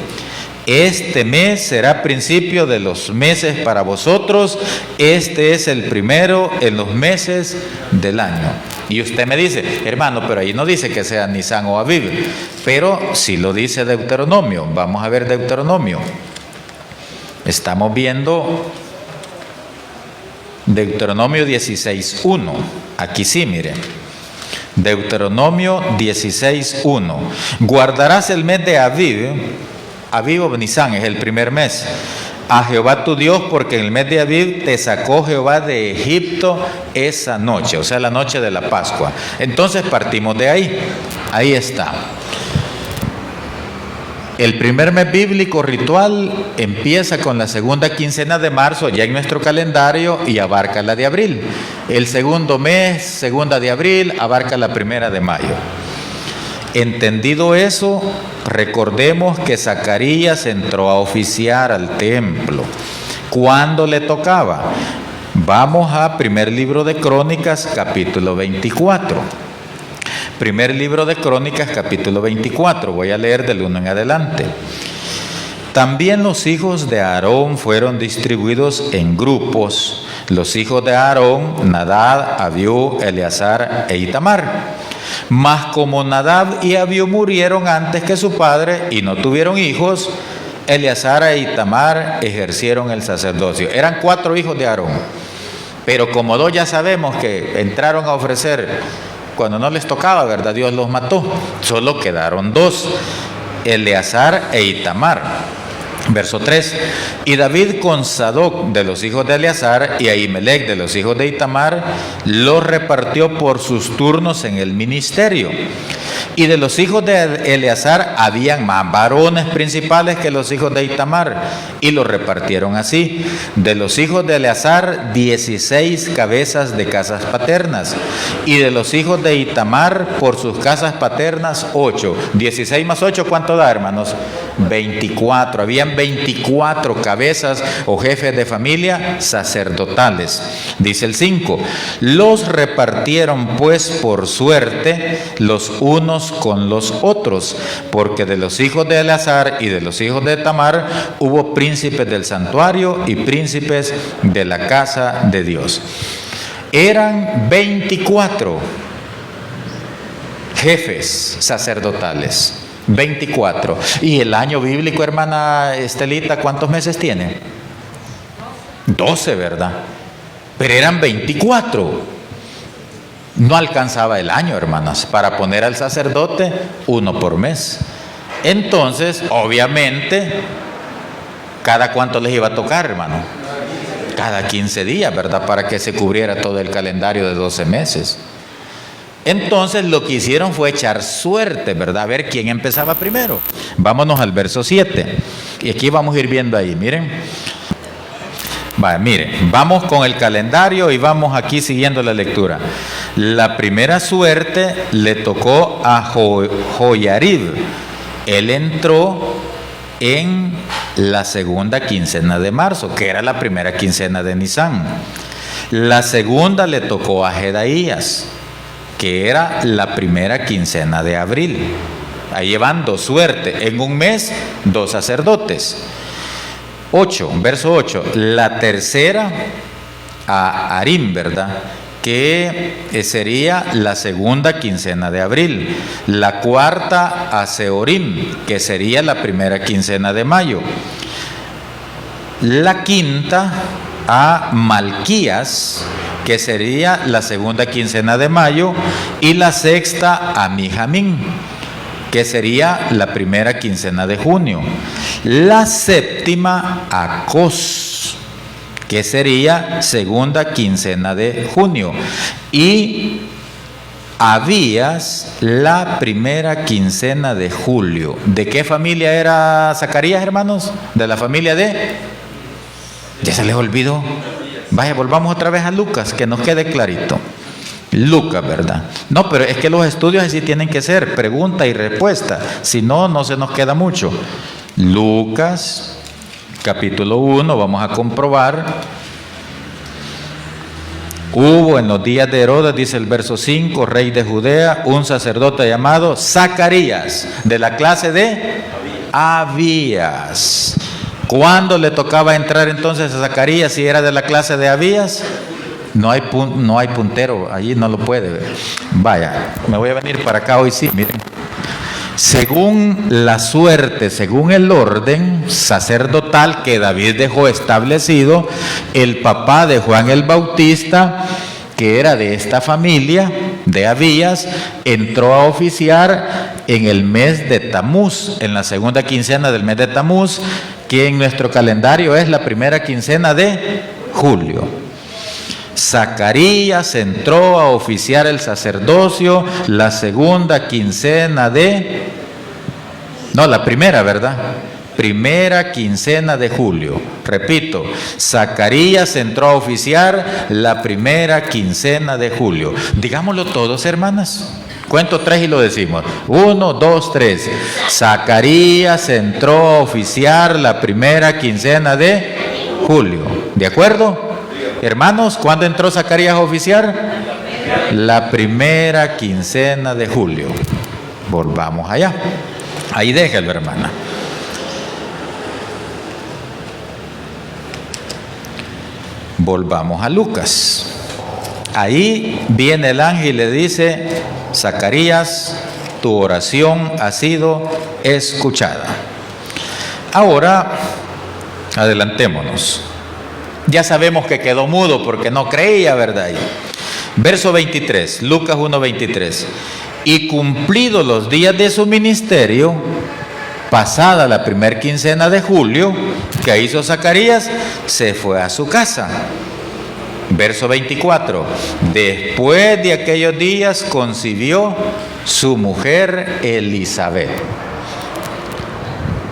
S1: este mes será principio de los meses para vosotros, este es el primero en los meses del año. Y usted me dice: hermano, pero ahí no dice que sea Nisan o Aviv, pero sí lo dice Deuteronomio. Vamos a ver Deuteronomio. Estamos viendo Deuteronomio 16:1. Aquí sí, miren. Deuteronomio 16:1. Guardarás el mes de Aviv, Aviv o Nisan es el primer mes, a Jehová tu Dios, porque en el mes de Aviv te sacó Jehová de Egipto esa noche, o sea, la noche de la Pascua. Entonces partimos de ahí. Ahí está. El primer mes bíblico ritual empieza con la segunda quincena de marzo, ya en nuestro calendario, y abarca la de abril. El segundo mes, segunda de abril, abarca la primera de mayo. Entendido eso, recordemos que Zacarías entró a oficiar al templo. ¿Cuándo le tocaba? Vamos a primer libro de Crónicas, capítulo 24. Primer libro de Crónicas, capítulo 24. Voy a leer del 1 en adelante. También los hijos de Aarón fueron distribuidos en grupos. Los hijos de Aarón, Nadab, Abiú, Eleazar e Itamar. Mas como Nadab y Abiú murieron antes que su padre y no tuvieron hijos, Eleazar e Itamar ejercieron el sacerdocio. Eran 4 hijos de Aarón, pero como 2 ya sabemos que entraron a ofrecer cuando no les tocaba, ¿verdad? Dios los mató. Solo quedaron 2, Eleazar e Itamar. Verso 3. Y David con Sadoc de los hijos de Eleazar y Ahimelech de los hijos de Itamar los repartió por sus turnos en el ministerio. Y de los hijos de Eleazar habían más varones principales que los hijos de Itamar, y los repartieron así. De los hijos de Eleazar 16 cabezas de casas paternas, y de los hijos de Itamar por sus casas paternas 8. 16 más 8, ¿cuánto da, hermanos? 24. Habían 24 cabezas o jefes de familia sacerdotales. Dice el 5. Los repartieron pues por suerte los unos con los otros, porque de los hijos de Eleazar y de los hijos de Tamar hubo príncipes del santuario y príncipes de la casa de Dios. Eran 24 jefes sacerdotales. 24. Y el año bíblico, hermana Estelita, ¿cuántos meses tiene? 12, ¿verdad? Pero eran 24. No alcanzaba el año, hermanas, para poner al sacerdote 1 por mes. Entonces, obviamente, ¿cada cuánto les iba a tocar, hermano? Cada 15 días, ¿verdad? Para que se cubriera todo el calendario de 12 meses. Entonces lo que hicieron fue echar suerte, ¿verdad? A ver quién empezaba primero. Vámonos al verso 7. Y aquí vamos a ir viendo ahí, miren. Vale, miren, vamos con el calendario y vamos aquí siguiendo la lectura. La primera suerte le tocó a Joyarib. Él entró en la segunda quincena de marzo, que era la primera quincena de Nisan. La segunda le tocó a Jedaías, que era la primera quincena de abril. Ahí llevan 2 suertes. En un mes, 2 sacerdotes. 8, verso 8. La tercera a Arim, ¿verdad? Que sería la segunda quincena de abril. La cuarta a Seorim, que sería la primera quincena de mayo. La quinta a Malquías, que sería la segunda quincena de mayo, y la sexta a Mijamín, que sería la primera quincena de junio. La séptima a Cos, que sería segunda quincena de junio, y Abías la primera quincena de julio. ¿De qué familia era Zacarías, hermanos? De la familia de... ¿Ya se les olvidó? Vaya, volvamos otra vez a Lucas, que nos quede clarito. Lucas, ¿verdad? No, pero es que los estudios así tienen que ser, pregunta y respuesta. Si no, no se nos queda mucho. Lucas, capítulo 1, vamos a comprobar. Hubo en los días de Herodes, dice el verso 5, rey de Judea, un sacerdote llamado Zacarías, de la clase de Abías. ¿Cuándo le tocaba entrar entonces a Zacarías si era de la clase de Abías? No hay puntero, allí no lo puede ver. Vaya, me voy a venir para acá hoy sí, miren. Según la suerte, según el orden sacerdotal que David dejó establecido, el papá de Juan el Bautista que era de esta familia de Abías, entró a oficiar en el mes de Tamuz, en la segunda quincena del mes de Tamuz, que en nuestro calendario es la primera quincena de julio. Zacarías entró a oficiar el sacerdocio la segunda quincena de... No, la primera, ¿verdad? Primera quincena de julio. Repito, Zacarías entró a oficiar la primera quincena de julio. Digámoslo todos, hermanas. Cuento 3 y lo decimos. 1, 2, 3. Zacarías entró a oficiar la primera quincena de julio. ¿De acuerdo? Hermanos, ¿cuándo entró Zacarías a oficiar? La primera quincena de julio. Volvamos allá. Ahí déjalo, hermana. Volvamos a Lucas. Ahí viene el ángel y le dice: Zacarías, tu oración ha sido escuchada. Ahora, adelantémonos. Ya sabemos que quedó mudo porque no creía, ¿verdad? Verso 23, Lucas 1:23. Y cumplidos los días de su ministerio, pasada la primera quincena de julio, ¿qué hizo Zacarías? Se fue a su casa. Verso 24. Después de aquellos días concibió su mujer Elizabeth.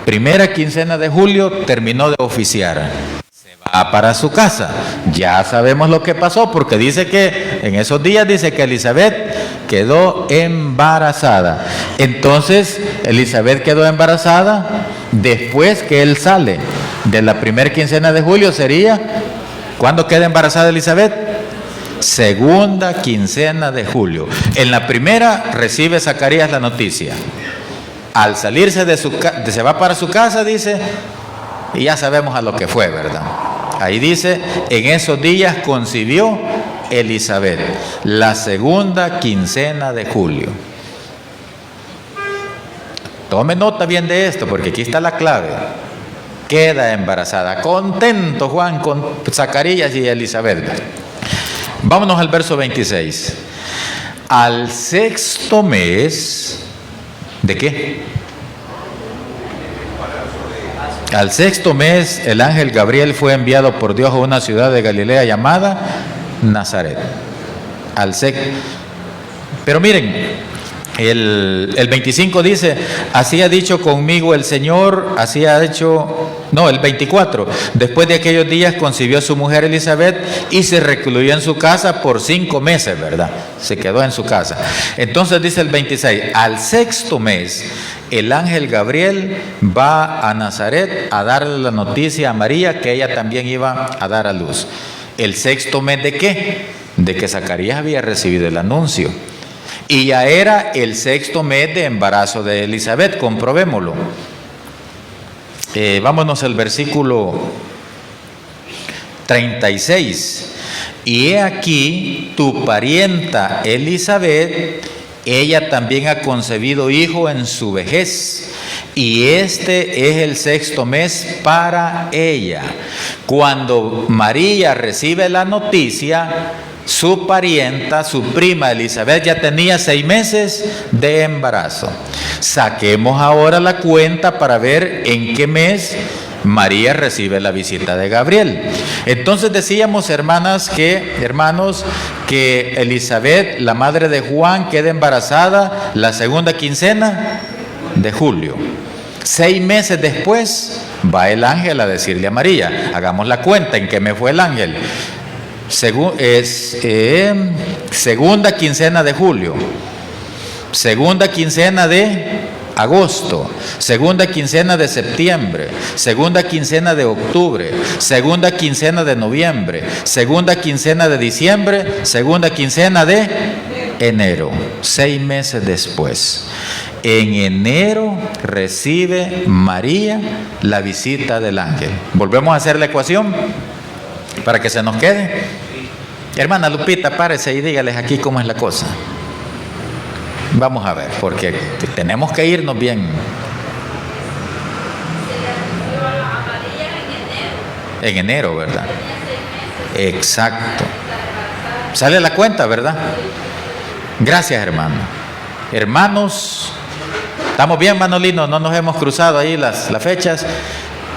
S1: Primera quincena de julio terminó de oficiar. Se va para su casa. Ya sabemos lo que pasó, porque dice que en esos días dice que Elizabeth quedó embarazada. Entonces Elizabeth quedó embarazada después que él sale de la primera quincena de julio. Sería, ¿cuándo queda embarazada Elizabeth? Segunda quincena de julio. En la primera recibe Zacarías la noticia. Al salirse de su casa, se va para su casa, dice, y ya sabemos a lo que fue, ¿verdad? Ahí dice, en esos días concibió Elizabeth, la segunda quincena de julio. Tome nota bien de esto, porque aquí está la clave. Queda embarazada. Contento Juan con Zacarías y Elizabeth. Vámonos al verso 26. Al sexto mes, ¿de qué? Al sexto mes, el ángel Gabriel fue enviado por Dios a una ciudad de Galilea llamada Nazaret. Pero miren, el 25 dice, así ha dicho conmigo el Señor, así ha hecho... No, el 24, después de aquellos días concibió su mujer Elizabeth y se recluyó en su casa por 5 meses, ¿verdad? Se quedó en su casa. Entonces dice el 26, al sexto mes, el ángel Gabriel va a Nazaret a darle la noticia a María que ella también iba a dar a luz. ¿El sexto mes de qué? De que Zacarías había recibido el anuncio. Y ya era el sexto mes de embarazo de Elizabeth, comprobémoslo. Vámonos al versículo 36. Y he aquí tu parienta Elizabeth, ella también ha concebido hijo en su vejez, y este es el sexto mes para ella. Cuando María recibe la noticia, su parienta, su prima Elizabeth, ya tenía 6 meses de embarazo. Saquemos ahora la cuenta para ver en qué mes María recibe la visita de Gabriel. Entonces decíamos, hermanos, que Elizabeth, la madre de Juan, queda embarazada la segunda quincena de julio. 6 meses después va el ángel a decirle a María. Hagamos la cuenta en qué mes fue el ángel. Segunda quincena de julio, segunda quincena de agosto, segunda quincena de septiembre, segunda quincena de octubre, segunda quincena de noviembre, segunda quincena de diciembre, segunda quincena de enero. 6 meses después, en enero recibe María la visita del ángel. Volvemos a hacer la ecuación para que se nos quede. Hermana Lupita, párese y dígales aquí cómo es la cosa. Vamos a ver, porque tenemos que irnos bien. En enero, ¿verdad? Exacto. Sale la cuenta, ¿verdad? Gracias, hermano. Hermanos, ¿estamos bien, Manolino? No nos hemos cruzado ahí las fechas.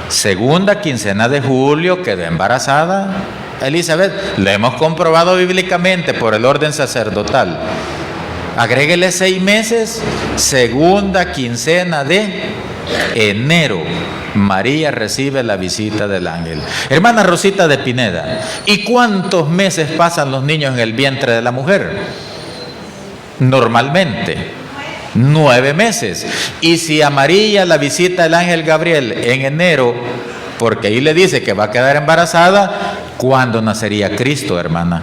S1: Segunda quincena de julio quedó embarazada Elizabeth. Lo hemos comprobado bíblicamente por el orden sacerdotal. Agréguele 6 meses, segunda quincena de enero, María recibe la visita del ángel. Hermana Rosita de Pineda, ¿y cuántos meses pasan los niños en el vientre de la mujer? Normalmente 9 meses. Y si a María la visita el ángel Gabriel en enero, porque ahí le dice que va a quedar embarazada, ¿cuándo nacería Cristo, hermana?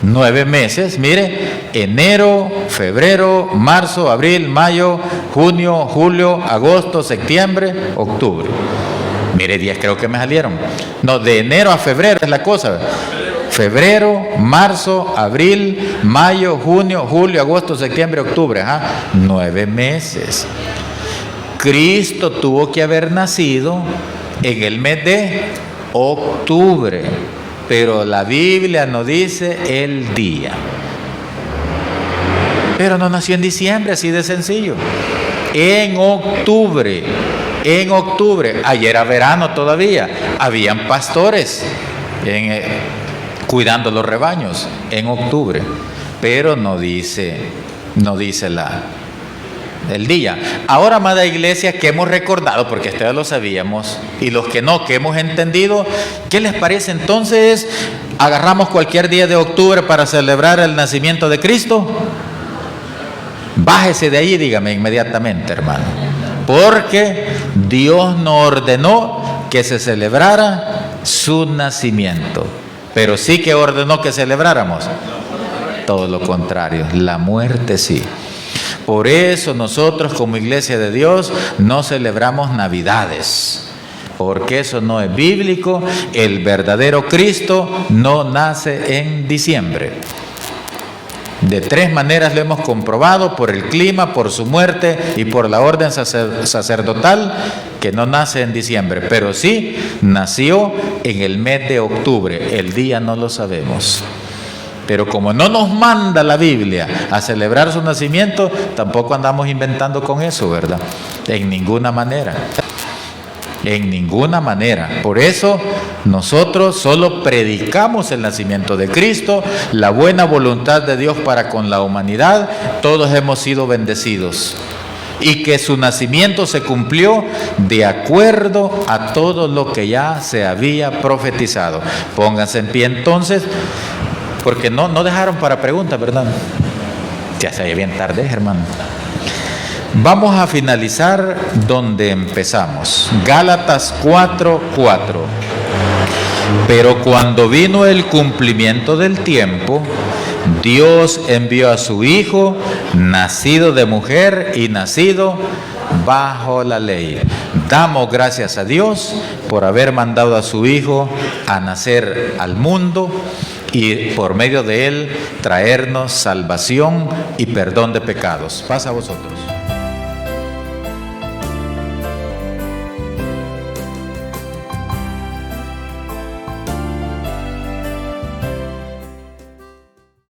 S1: 9 meses, mire, enero, febrero, marzo, abril, mayo, junio, julio, agosto, septiembre, octubre. Mire, 10 creo que me salieron. No, de enero a febrero es la cosa. Febrero, marzo, abril, mayo, junio, julio, agosto, septiembre, octubre. 9 meses. Cristo tuvo que haber nacido en el mes de octubre. Pero la Biblia no dice el día. Pero no nació en diciembre, así de sencillo. En octubre. Ayer era verano todavía. Habían pastores cuidando los rebaños en octubre. Pero no dice el día. Ahora, amada iglesia, que hemos recordado, porque ustedes lo sabíamos, y los que no, que hemos entendido, ¿qué les parece entonces? ¿Agarramos cualquier día de octubre para celebrar el nacimiento de Cristo? Bájese de ahí, dígame inmediatamente, hermano. Porque Dios no ordenó que se celebrara su nacimiento, pero sí que ordenó que celebráramos todo lo contrario, la muerte sí. Por eso nosotros como Iglesia de Dios no celebramos Navidades, porque eso no es bíblico. El verdadero Cristo no nace en diciembre. De 3 maneras lo hemos comprobado: por el clima, por su muerte y por la orden sacerdotal, que no nace en diciembre, pero sí nació en el mes de octubre. El día no lo sabemos. Pero como no nos manda la Biblia a celebrar su nacimiento, tampoco andamos inventando con eso, ¿verdad? En ninguna manera. En ninguna manera. Por eso nosotros solo predicamos el nacimiento de Cristo, la buena voluntad de Dios para con la humanidad. Todos hemos sido bendecidos. Y que su nacimiento se cumplió de acuerdo a todo lo que ya se había profetizado. Pónganse en pie entonces. Porque no dejaron para preguntas, ¿verdad? Ya se ve bien tarde, hermano. Vamos a finalizar donde empezamos. Gálatas 4:4. Pero cuando vino el cumplimiento del tiempo, Dios envió a su Hijo, nacido de mujer y nacido bajo la ley. Damos gracias a Dios por haber mandado a su Hijo a nacer al mundo y por medio de él traernos salvación y perdón de pecados. Pasa a vosotros.